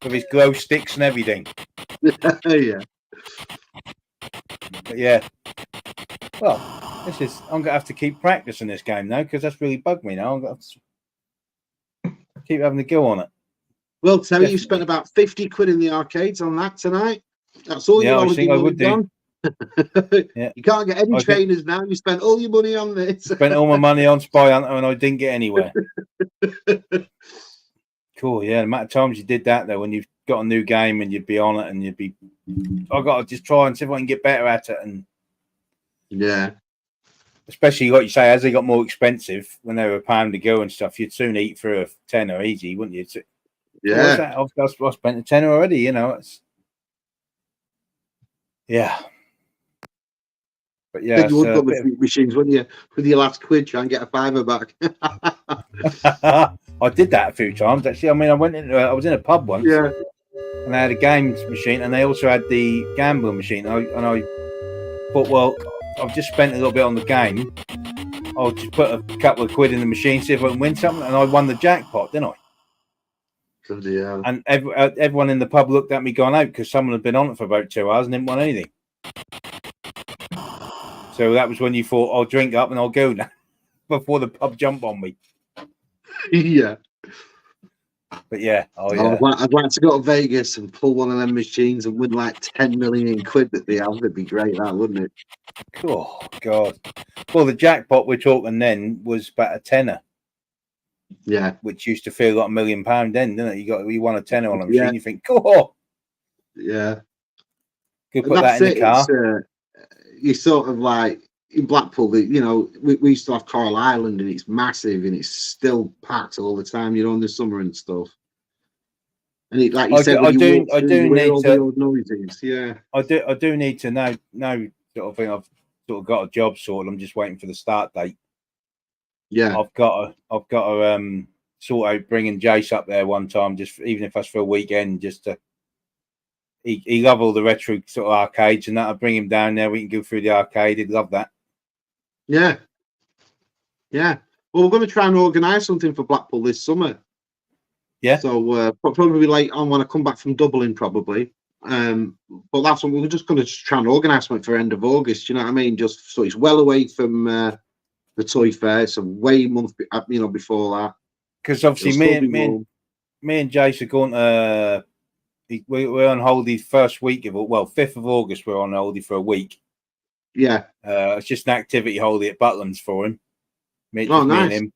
With his glow sticks and everything. Yeah. But yeah. Well, I'm gonna have to keep practicing this game now because that's really bugged me now. I'm gonna have to keep having to go on it. Well, Terry, you spent about 50 quid in the arcades on that tonight. That's all I think I would do. Yeah. You can't get any trainers now. You spent all your money on this. Spent all my money on Spy Hunter and I didn't get anywhere. Cool, yeah. The amount of times you did that though, when you've got a new game and you'd be on it and you'd be, I've got to just try and see if I can get better at it. And yeah. Especially like you say, as they got more expensive when they were £1 to go and stuff, you'd soon eat through a tenner easy, wouldn't you? Yeah. I spent a tenner already, you know. Yeah. But yeah, you would go with machines, wouldn't you? With your last quid, try and get a fiver back. I did that a few times actually. I mean, I was in a pub once, yeah, and they had a games machine, and they also had the gambling machine. And I thought, well, I've just spent a little bit on the game. I'll just put a couple of quid in the machine, see if I can win something, and I won the jackpot, didn't I? Yeah. And everyone in the pub looked at me going out because someone had been on it for about 2 hours and didn't want anything. So that was when you thought, I'll drink up and I'll go now before the pub jump on me. Yeah. But yeah, yeah. I'd like to go to Vegas and pull one of them machines and win like 10 million quid that they have. That'd be great, that wouldn't it? Oh God. Well, the jackpot we're talking then was about a tenner. Yeah. Which used to feel like £1 million then, didn't it? You won a tenner on a machine, Yeah. you think, oh, yeah. Could put that in the car. You sort of like in Blackpool, you know, we used to have Coral Island and it's massive and it's still packed all the time, you know, in the summer and stuff. And it, like you said, when you walk through, you hear all the old noises. Yeah, I do need to know sort of thing. I've sort of got a job sorted. I'm just waiting for the start date. Yeah, I've got to sort out bringing Jace up there one time, just even if that's for a weekend, just to. He love all the retro sort of arcades and that. I'll bring him down there. We can go through the arcade. He'd love that. Yeah. Yeah. Well, we're going to try and organise something for Blackpool this summer. Yeah. So probably late on when I come back from Dublin, probably. But that's what we're just going to try and organise something for end of August. You know what I mean? Just so it's well away from the toy fair. So way month, you know, before that. Because obviously me and Jace are going to. We're on holiday first week of 5th of August. We're on holiday for a week. Yeah, it's just an activity holiday at Butlands for him. Nice. Me and him.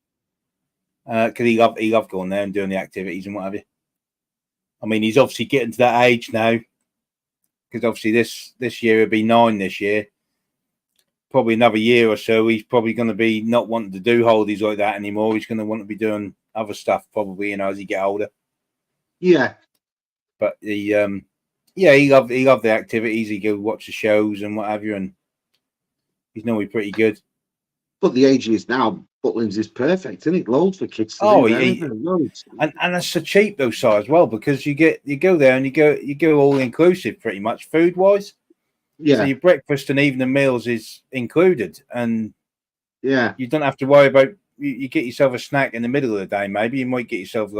Because he loved going there and doing the activities and what have you. I mean, he's obviously getting to that age now. Because obviously this year he'll be 9 this year. Probably another year or so, he's probably going to be not wanting to do holidays like that anymore. He's going to want to be doing other stuff probably, you know, as he get older. Yeah. But he loved the activities. He go watch the shows and what have you, and he's normally pretty good. But the age he is now, Butlands is perfect, isn't it? Loads for kids to do. Loads. And it's so cheap those size as well, because you go there and you go all inclusive pretty much food wise. Yeah. So your breakfast and evening meals is included, and yeah, you don't have to worry about. You get yourself a snack in the middle of the day. Maybe you might get yourself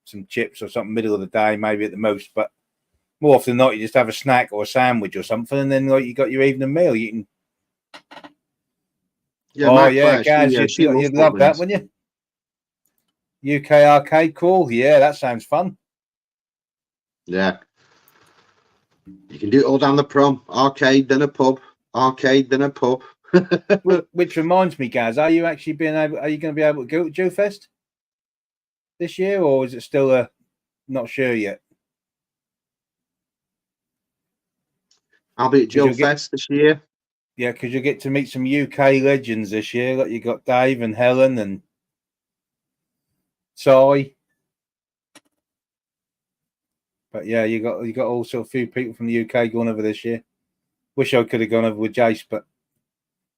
some chips or something middle of the day, maybe at the most, but more often than not, you just have a snack or a sandwich or something, and then you got your evening meal. You can. Yeah, guys, you'd love that, wouldn't you? UK arcade, cool. Yeah, that sounds fun. Yeah, you can do it all down the prom. Arcade, then a pub. Arcade, then a pub. Which reminds me, Gaz, are you going to be able to go to Joe Fest this year, or is it still not sure yet? I'll be at Joe Fest this year. Yeah, because you'll get to meet some UK legends this year. Like you got Dave and Helen and Cy. But yeah, you got also a few people from the UK going over this year. Wish I could have gone over with Jace, but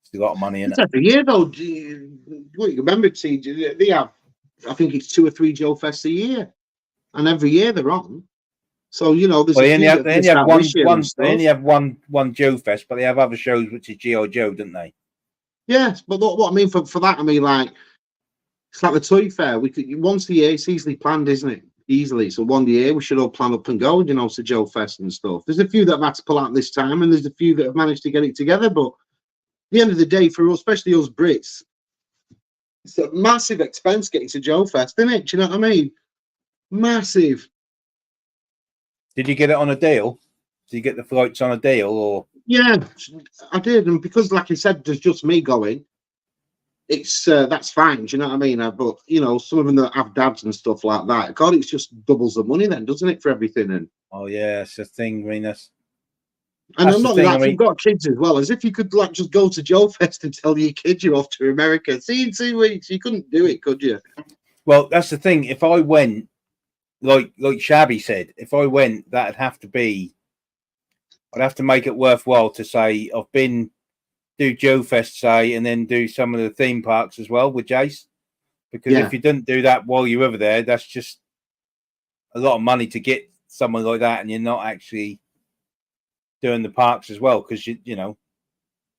it's a lot of money in it. Every year though, you remember, TJ, they have, I think it's 2 or 3 Joe Fests a year, and every year they're on. So you know, there's they only have one Joe Fest, but they have other shows, which is G.I. Joe, don't they? Yes, but what I mean for that, I mean like it's like the toy fair. We could once a year. It's easily planned, isn't it? Easily. So one year we should all plan up and go, you know, to Joe Fest and stuff. There's a few that have had to pull out this time, and there's a few that have managed to get it together. But at the end of the day, for us, especially us Brits, it's a massive expense getting to Joe Fest, isn't it? Do you know what I mean? Massive. Did you get it on a deal? Did you get the flights on a deal, or? Yeah, I did, and because, like I said, there's just me going. It's that's fine. Do you know what I mean? But you know, some of them that have dads and stuff like that. God, it's just doubles the money then, doesn't it, for everything? And oh yeah, it's a thing. I mean, that's and I'm not like you've got kids as well. As if you could like just go to Joe Fest and tell your kids you're off to America. See you in 2 weeks. You couldn't do it, could you? Well, that's the thing. If I went, like Shabby said, if I went, that'd have to be. I'd have to make it worthwhile to say I've been. Do Joe Fest, say, and then do some of the theme parks as well with Jace. Because if you didn't do that while you're over there, that's just a lot of money to get someone like that, and you're not actually doing the parks as well. Because you know,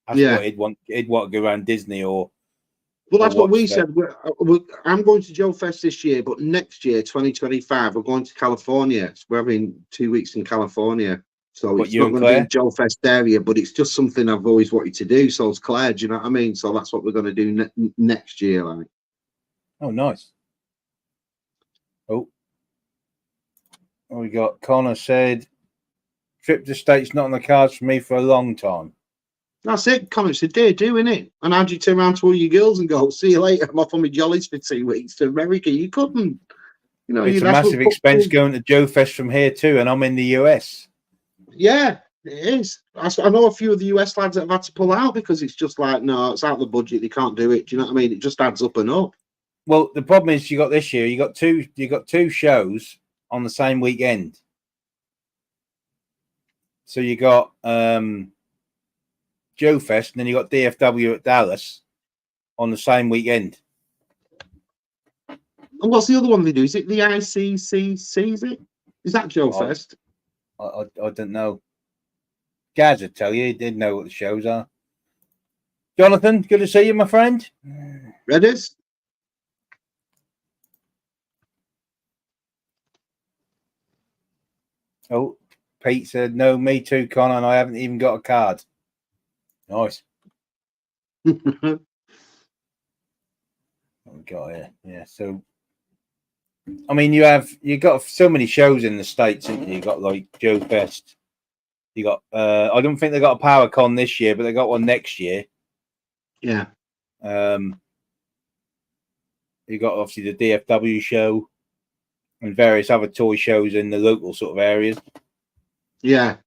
that's what he'd want to go around Disney or. Well, that's what we said. I'm going to Joe Fest this year, but next year, 2025, we're going to California. So we're having 2 weeks in California. So it's not going to be Joe Fest area, but it's just something I've always wanted to do. So it's Claire, do you know what I mean? So that's what we're going to do next year. Like, oh, nice. Oh, What we got? Connor said, "Trip to States not on the cards for me for a long time." That's it. Comments a day, do, innit? And how'd you turn around to all your girls and go, "See you later, I'm off on my jollies for 2 weeks to America"? You couldn't. You know, It's a massive expense going to Joe Fest from here too, and I'm in the US. Yeah, it is. I know a few of the US lads that have had to pull out because it's just like, no, it's out of the budget. They can't do it. Do you know what I mean? It just adds up and up. Well, the problem is you got this year. You got two shows on the same weekend. So you got Joe Fest, and then you got DFW at Dallas on the same weekend. And what's the other one they do? Is it the ICCC? Is that Joe Fest? I don't know. Gaz would tell you. He did know what the shows are. Jonathan, good to see you, my friend. Reddit? Oh, Pete said, "No, me too, Connor, and I haven't even got a card." Nice. What we got here? Yeah, so I mean, you got so many shows in the States, haven't you? You got like Joe Fest. You got I don't think they got a Power Con this year, but they got one next year. Yeah. You got obviously the DFW show and various other toy shows in the local sort of areas. Yeah.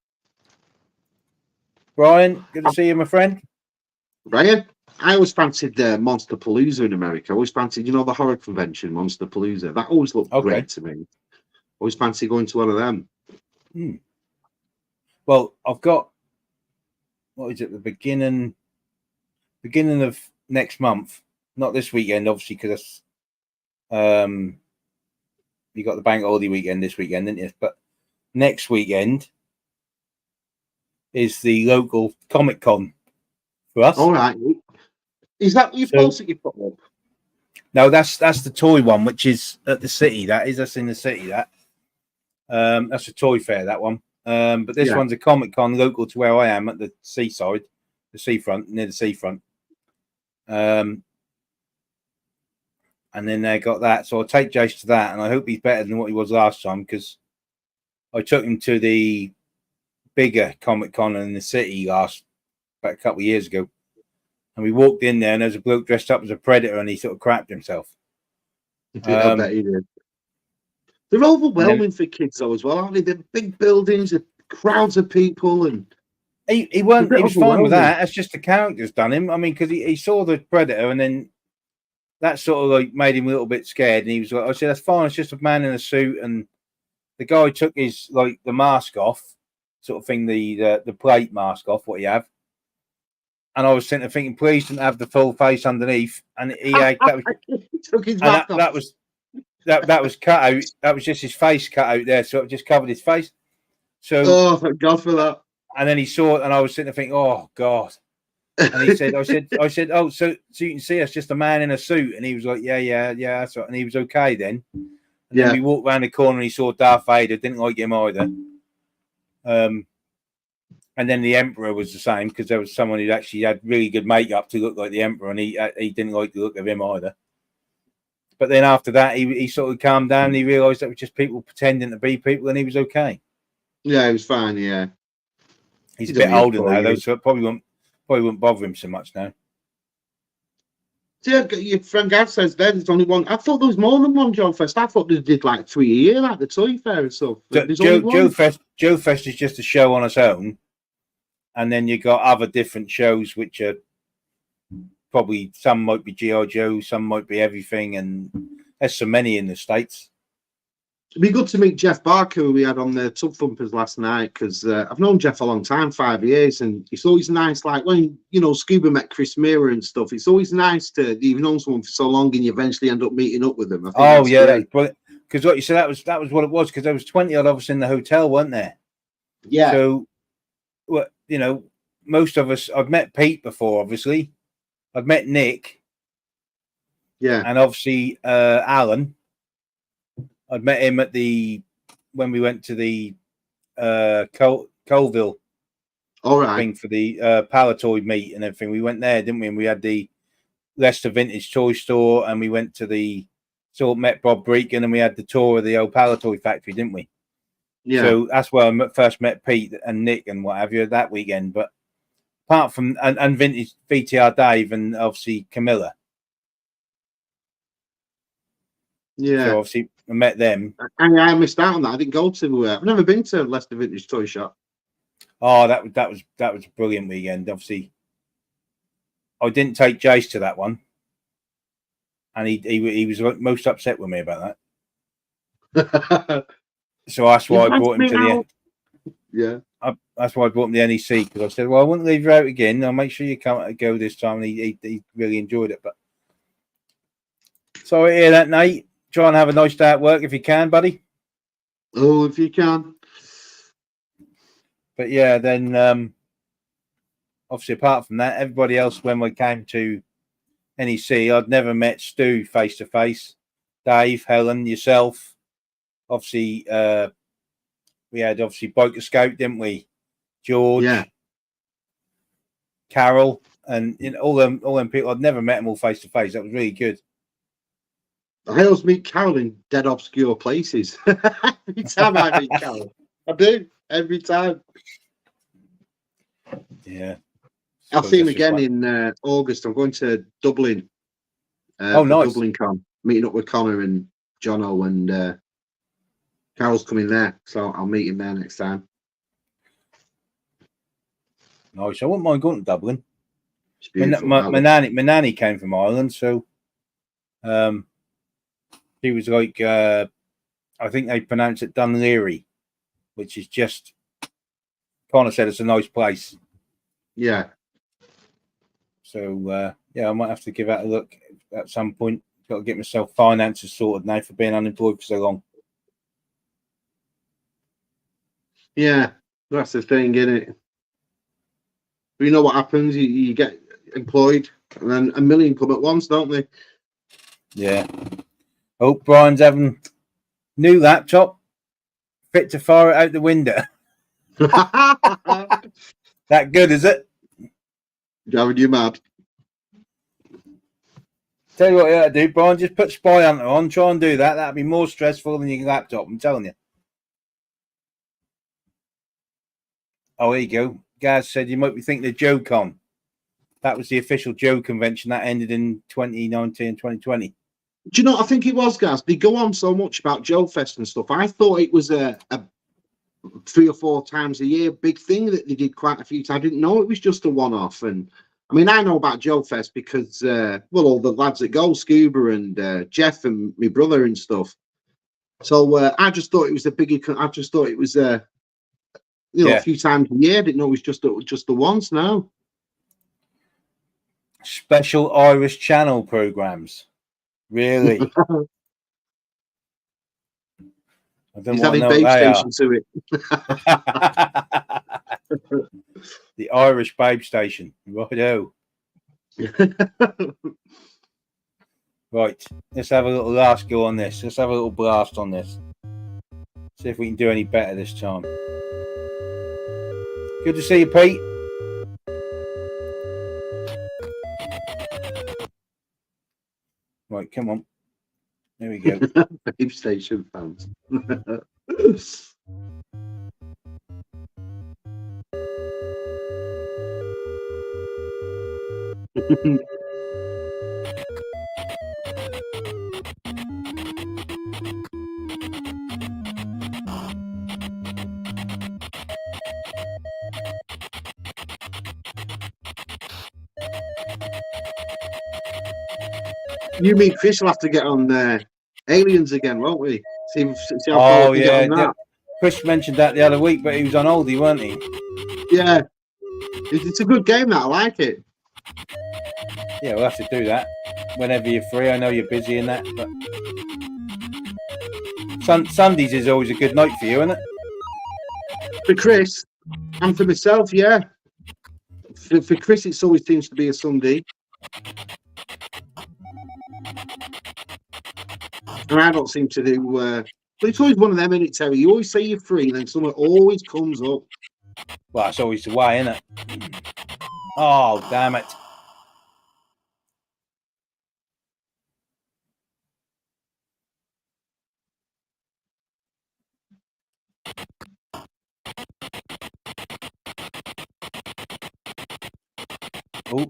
Brian, good to see you, my friend. Brian, I always fancied Monster Palooza in America. I always fancied, the horror convention, Monster Palooza. That always looked great to me. Always fancy going to one of them. Well, I've got, what is it, the beginning of next month, not this weekend, obviously, because you got the bank holiday weekend this weekend, didn't you? But next weekend is the local Comic Con for us. All right. Is that your post that you put up? No, that's the toy one, which is at the city. That's in the city. That's a toy fair, that one. But this one's a Comic Con local to where I am at the seaside, the seafront, near the seafront. And then they got that. So I'll take Jace to that, and I hope he's better than what he was last time, because I took him to the bigger Comic Con in the city about a couple of years ago. And we walked in there, and there was a bloke dressed up as a predator, and he sort of crapped himself. I bet he did. They're overwhelming for kids, though, as well, aren't they? They're big buildings, crowds of people, and he was fine with that. That's just the character's done him. I mean, because he saw the predator, and then that sort of like made him a little bit scared. And he was like, "I said that's fine. It's just a man in a suit." And the guy took his the mask off, sort of thing, the plate mask off, what you have. And I was sitting there thinking, please don't have the full face underneath. And he had took his mask off. That was cut out. That was just his face cut out there, so it just covered his face. So, thank God for that. And then he saw it, and I was sitting there thinking, "Oh God!" And he said, "I said, oh, so you can see us, just a man in a suit." And he was like, "Yeah, that's right." And he was okay then. And then we walked around the corner, and he saw Darth Vader. Didn't like him either. And then the Emperor was the same, because there was someone who actually had really good makeup to look like the Emperor, and he didn't like the look of him either. But then after that, he sort of calmed down, and he realised that was just people pretending to be people, and he was okay. Yeah, he was fine. Yeah, he's a bit older now, though, so it probably wouldn't bother him so much now. Yeah, your friend Gav says there's only one. I thought there was more than one Joe Fest. I thought they did like 3 a year, like the Toy Fair and stuff. Joe Fest is just a show on its own, and then you got other different shows which are probably, some might be G.I. Joe, some might be everything, and there's so many in the States. It'd be good to meet Jeff Barker, who we had on the Tub Thumpers last night, because I've known Jeff a long time, 5 years, and it's always nice, like when, Scuba met Chris Mira and stuff, it's always nice to, you've known someone for so long and you eventually end up meeting up with them. Because what you said, that was what it was, because there was 20 odd of us in the hotel, weren't there? Yeah. So, most of us, I've met Pete before, obviously. I've met Nick. Yeah. And obviously Alan. I'd met him when we went to the Colville thing for the Palatoy meet and everything. We went there, didn't we? And we had the Leicester Vintage Toy Store, and we went to met Bob Breakin, and we had the tour of the old Palatoy factory, didn't we? Yeah. So that's where I first met Pete and Nick and what have you that weekend. But apart from and vintage VTR Dave and obviously Camilla. Yeah. So obviously I met them. And I missed out on that. I didn't go to. I've never been to Leicester Vintage Toy Shop. Oh, that was a brilliant weekend. Obviously, I didn't take Jace to that one, and he was most upset with me about that. So that's why I brought him to the. Yeah. That's why I brought him to the NEC, because I said, "Well, I wouldn't leave you out again. I'll make sure you go this time." And he really enjoyed it. But sorry to hear that, Nate. Try and have a nice day at work if you can, buddy. Oh, if you can. But yeah, then obviously apart from that, everybody else when we came to NEC, I'd never met Stu face to face. Dave, Helen, yourself. Obviously, we had obviously Biker Scout, didn't we? George, Yeah. Carol, and all them people. I'd never met them all face to face. That was really good. I always meet Carol in dead obscure places. Every time I meet Carol, I do every time. Yeah, I'll see him again in August. I'm going to Dublin. Oh, nice. Dublin Con, meeting up with Connor and Jono, and Carol's coming there, so I'll meet him there next time. Nice. I wouldn't mind going to Dublin. It's beautiful. My nanny came from Ireland, so he was like, I think they pronounce it Dunleary, which is just Connor said it's a nice place. Yeah. So yeah, I might have to give that a look at some point. Got to get myself finances sorted now for being unemployed for so long. Yeah, that's the thing, isn't it? You know what happens? You get employed, and then a million come at once, don't they? Yeah. Oh, Brian's having new laptop, fit to fire it out the window. That good, is it? Driving you mad. Tell you what you ought to do, Brian, just put Spy Hunter on, try and do that. That'd be more stressful than your laptop, I'm telling you. Oh, here you go. Gaz said you might be thinking of Joe Con. That was the official Joe convention that ended in 2019, 2020. Do you know what I think it was, guys? They go on so much about Joe Fest and stuff. I thought it was a 3 or 4 times a year big thing that they did quite a few times. I didn't know it was just a one-off. And I mean, I know about Joe Fest because, well, all the lads that go, Scuba and Jeff and my brother and stuff. So I just thought it was a bigger. I just thought it was a few times a year. I didn't know it was just the once now. Special Irish Channel programs. Really? I don't want to know what they are. To it. The Irish Babe Station. Righto. Right. Let's have a little last go on this. Let's have a little blast on this. See if we can do any better this time. Good to see you, Pete. Right, come on. There we go. Babe Station fans. You, me, Chris will have to get on Aliens again, won't we? See how far we can get on that. Chris mentioned that the other week, but he was on oldie, weren't he? Yeah. It's a good game, that. I like it. Yeah, we'll have to do that whenever you're free. I know you're busy in that, but Sundays is always a good night for you, isn't it? For Chris and for myself, yeah. For Chris, it always seems to be a Sunday. And I don't seem to do. But it's always one of them, isn't it, Terry? You always say you're free, and then something always comes up. Well, that's always the way, isn't it? Oh, damn it. Oh.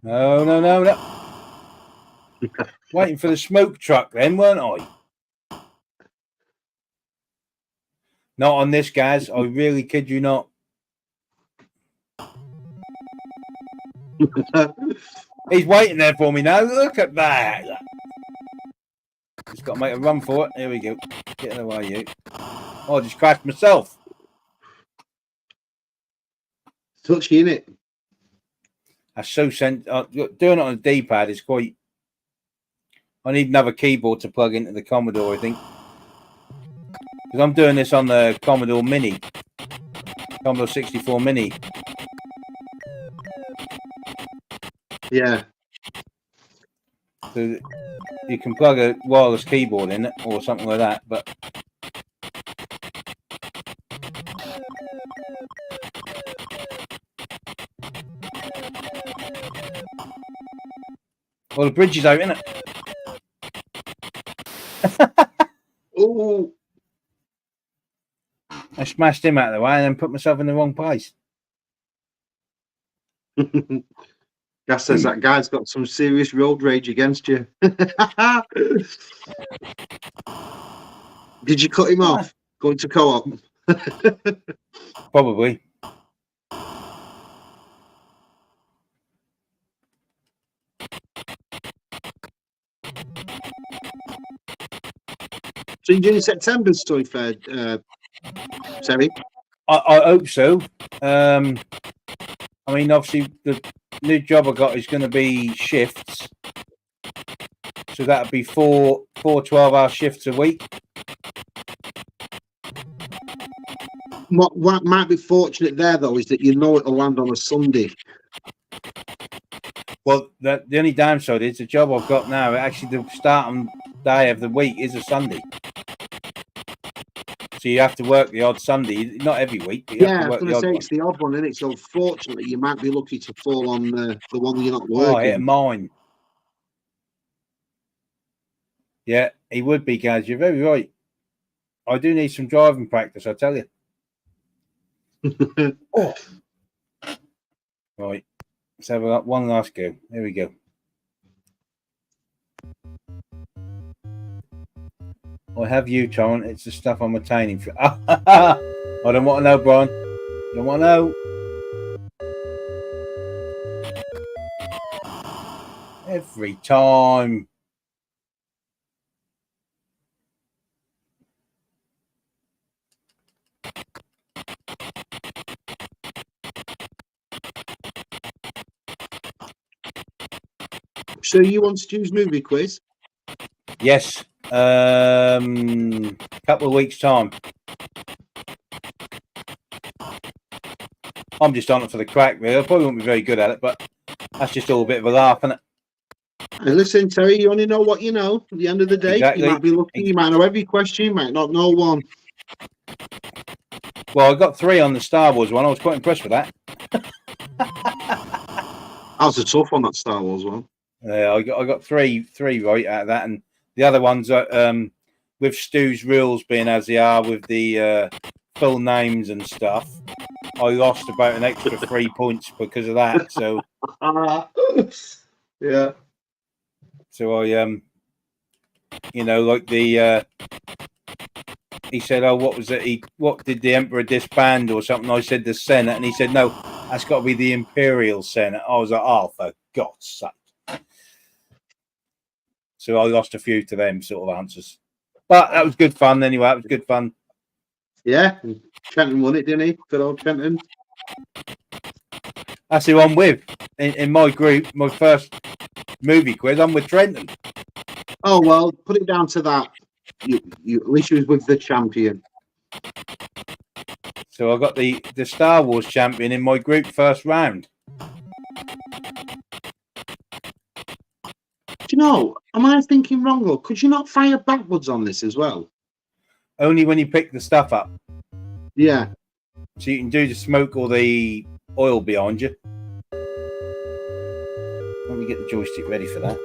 No. Waiting for the smoke truck then, weren't I? Not on this, Gaz. I really kid you not. He's waiting there for me now. Look at that. Just got to make a run for it. Here we go. Get in the way, you. Oh, I just crashed myself. Touchy, innit? That's so doing it on a D-pad is quite. I need another keyboard to plug into the Commodore, I think. Because I'm doing this on the Commodore Mini. Commodore 64 Mini. Yeah. So you can plug a wireless keyboard in it or something like that, but well, the bridge is out, isn't it? Oh, I smashed him out of the way and then put myself in the wrong place. Gas says that guy's got some serious road rage against you. Did you cut him off? Going to co-op? Probably. So you're doing September's Toy Fair, Terry? I hope so. I mean, obviously, the new job I got is going to be shifts. So that'll be four 12-hour shifts a week. What might be fortunate there, though, is that you know it'll land on a Sunday. Well, the only downside is the job I've got now, actually the starting day of the week is a Sunday. So you have to work the odd Sunday, not every week. But Yeah, I was going to say it's the odd one, isn't it? So fortunately, you might be lucky to fall on the one that you're not working. Oh, I hit mine. Yeah, he would be, Gaz. You're very right. I do need some driving practice, I tell you. Oh. Right. Let's have one last go. There we go. I have you, Torrent. It's the stuff I'm attaining for. I don't want to know, Brian. Don't want to know. Every time. So you want Stu's movie quiz? Yes. Couple of weeks' time. I'm just on it for the crack, really. I probably won't be very good at it, but that's just all a bit of a laugh, isn't it? Hey, listen, Terry, you only know what you know. At the end of the day, exactly. You might be lucky. You might know every question. You might not know one. Well, I got 3 on the Star Wars one. I was quite impressed with that. That was a tough one, that Star Wars one. Yeah, I got three right out of that, and the other ones with Stu's rules being as they are with the full names and stuff. I lost about an extra 3 points because of that. So yeah. So I like the he said, "Oh, what was it? What did the Emperor disband or something?" I said the Senate, and he said, "No, that's got to be the Imperial Senate." I was like, "Oh, for God's sake!" So I lost a few to them sort of answers, but that was good fun anyway. That was good fun. Yeah, Trenton won it, didn't he? Good old Trenton. That's who I'm with in my group. My first movie quiz. I'm with Trenton. Oh well, put it down to that. You at least you was with the champion. So I got the Star Wars champion in my group first round. Do you know? Am I thinking wrong though? Could you not fire backwards on this as well? Only when you pick the stuff up. Yeah. So you can do the smoke or the oil behind you. Let me get the joystick ready for that.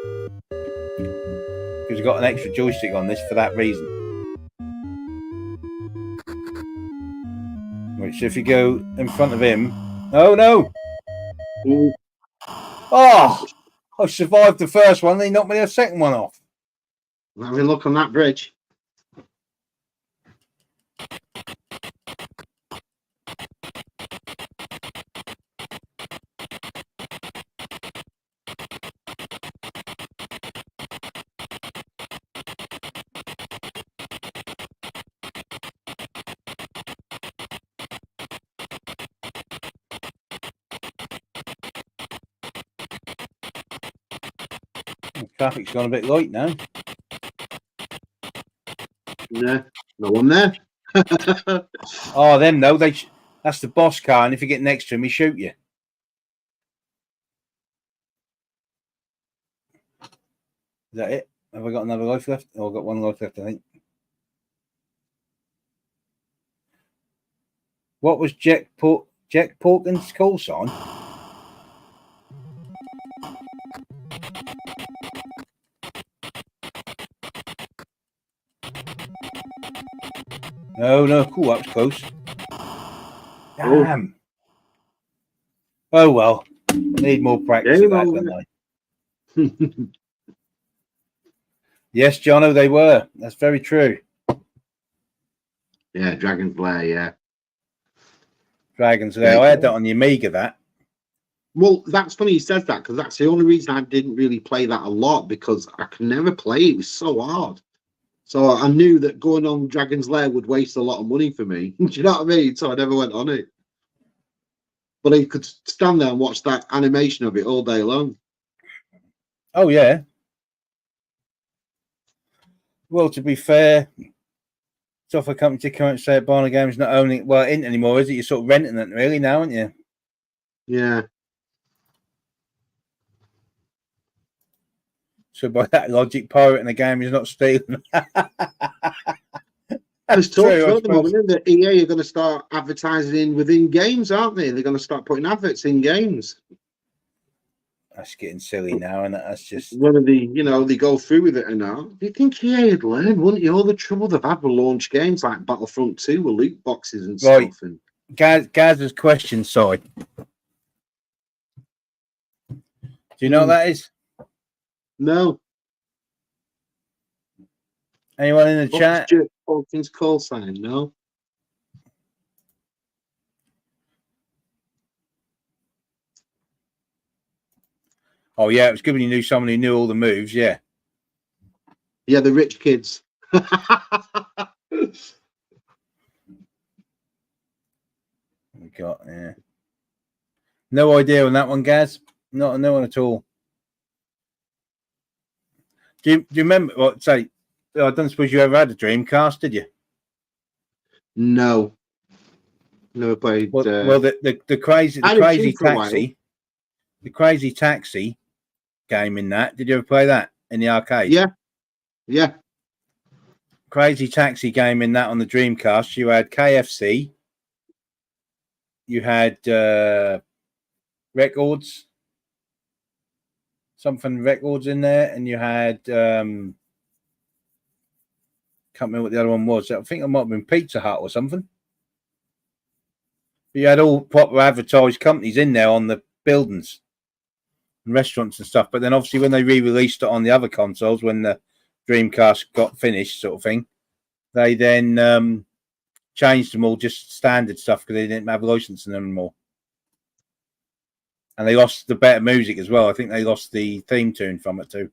Because we've got an extra joystick on this for that reason. So if you go in front of him, oh no! Ooh. Oh, I survived the first one. They knocked me the second one off. Have a look on that bridge. Traffic's gone a bit light now. Yeah, no one there. Oh, them no, that's the boss car, and if you get next to him, he shoot you. Is that it? Have I got another life left? Oh, I've got one life left, I think. What was Jack Porkins' call sign? No, cool, that was close. Damn. Oh well, need more practice at that, don't I? Yes, Jono, they were. That's very true. Yeah, Dragon's Lair, yeah. Dragon's Lair. I had that on the Amiga, that. Well, that's funny you said that, because that's the only reason I didn't really play that a lot, because I could never play it. It was so hard. So I knew that going on Dragon's Lair would waste a lot of money for me. Do you know what I mean? So I never went on it. But I could stand there and watch that animation of it all day long. Oh, yeah. Well, to be fair, software company to come out and say at Barney Games not only, well, it ain't anymore, is it? You're sort of renting it really now, aren't you? Yeah. So by that logic, pirating the game is not stealing. There's talk at the moment that EA are going to start advertising within games, aren't they? They're going to start putting adverts in games. That's getting silly now, and that's just whether they go through with it or not. Do you think EA would learn, wouldn't you? All the trouble they've had with launch games like Battlefront 2 with loot boxes and stuff. And Gaz's question side. Do you know what that is? No. Anyone in the chat? Hawkins call sign, no. Oh yeah, it was good when you knew someone who knew all the moves. Yeah. Yeah, the rich kids. We got no idea on that one, Gaz. No one at all. Do you remember what? Say, I don't suppose you ever had a Dreamcast, did you? No. Never played. Well, the crazy taxi, the crazy taxi game in that. Did you ever play that in the arcade? Yeah. Crazy taxi game in that on the Dreamcast. You had KFC. You had records, something records in there, and you had can't remember what the other one was. I think it might have been Pizza Hut or something. But you had all proper advertised companies in there on the buildings and restaurants and stuff. But then obviously when they re-released it on the other consoles, when the Dreamcast got finished, sort of thing, they then changed them all just standard stuff because they didn't have licensing them anymore. And they lost the better music as well. I think they lost the theme tune from it too.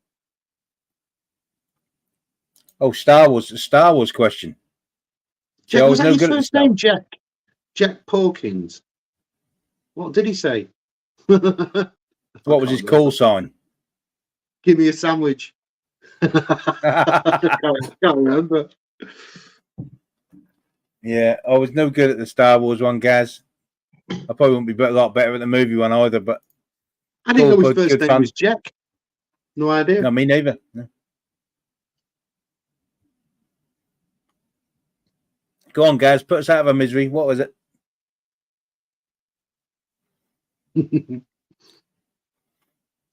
Oh, Star Wars question. Jack, was that his first name, Jack? Jack Porkins. What did he say? What was his call sign? Give me a sandwich. I can't remember. Yeah, I was no good at the Star Wars one, Gaz. I probably wouldn't be a lot better at the movie one either, but I didn't know his first name was Jack. No idea. No, me neither. No. Go on, Gaz, put us out of our misery. What was it?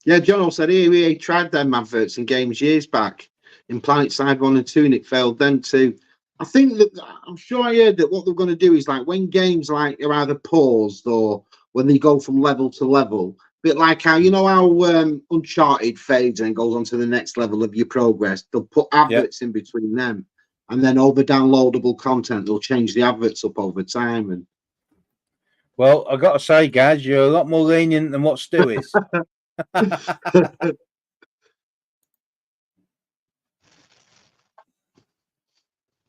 Yeah, John said EA tried them adverts in games years back in Planet Side 1 and 2, and it failed then too. I think that I'm sure I heard that what they're going to do is like when games like are either paused or when they go from level to level, bit like how how Uncharted fades and goes on to the next level of your progress. They'll put adverts in between them, and then all the downloadable content they'll change the adverts up over time. And well, I got to say, Gaz, you're a lot more lenient than what Stu is.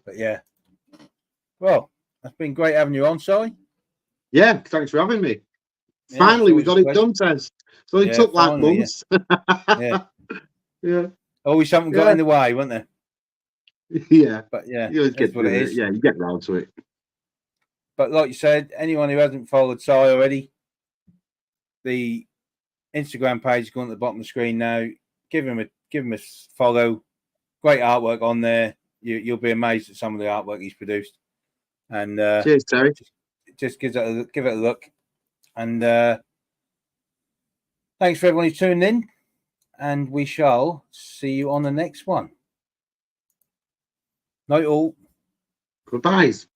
But yeah, well, that's been great having you on, Si. Yeah, thanks for having me. Yeah, Finally, we got it done, Tez. So it took like months. Yeah. Always something got in the way, wasn't there? Yeah. But yeah, you always that's what it is. Yeah, you get round to it. But like you said, anyone who hasn't followed Si already, the Instagram page is going to the bottom of the screen now. Give him a follow. Great artwork on there. You'll be amazed at some of the artwork he's produced. And cheers, Terry. Just give it a look. And thanks for everyone who's tuned in. And we shall see you on the next one. Night all. Goodbyes.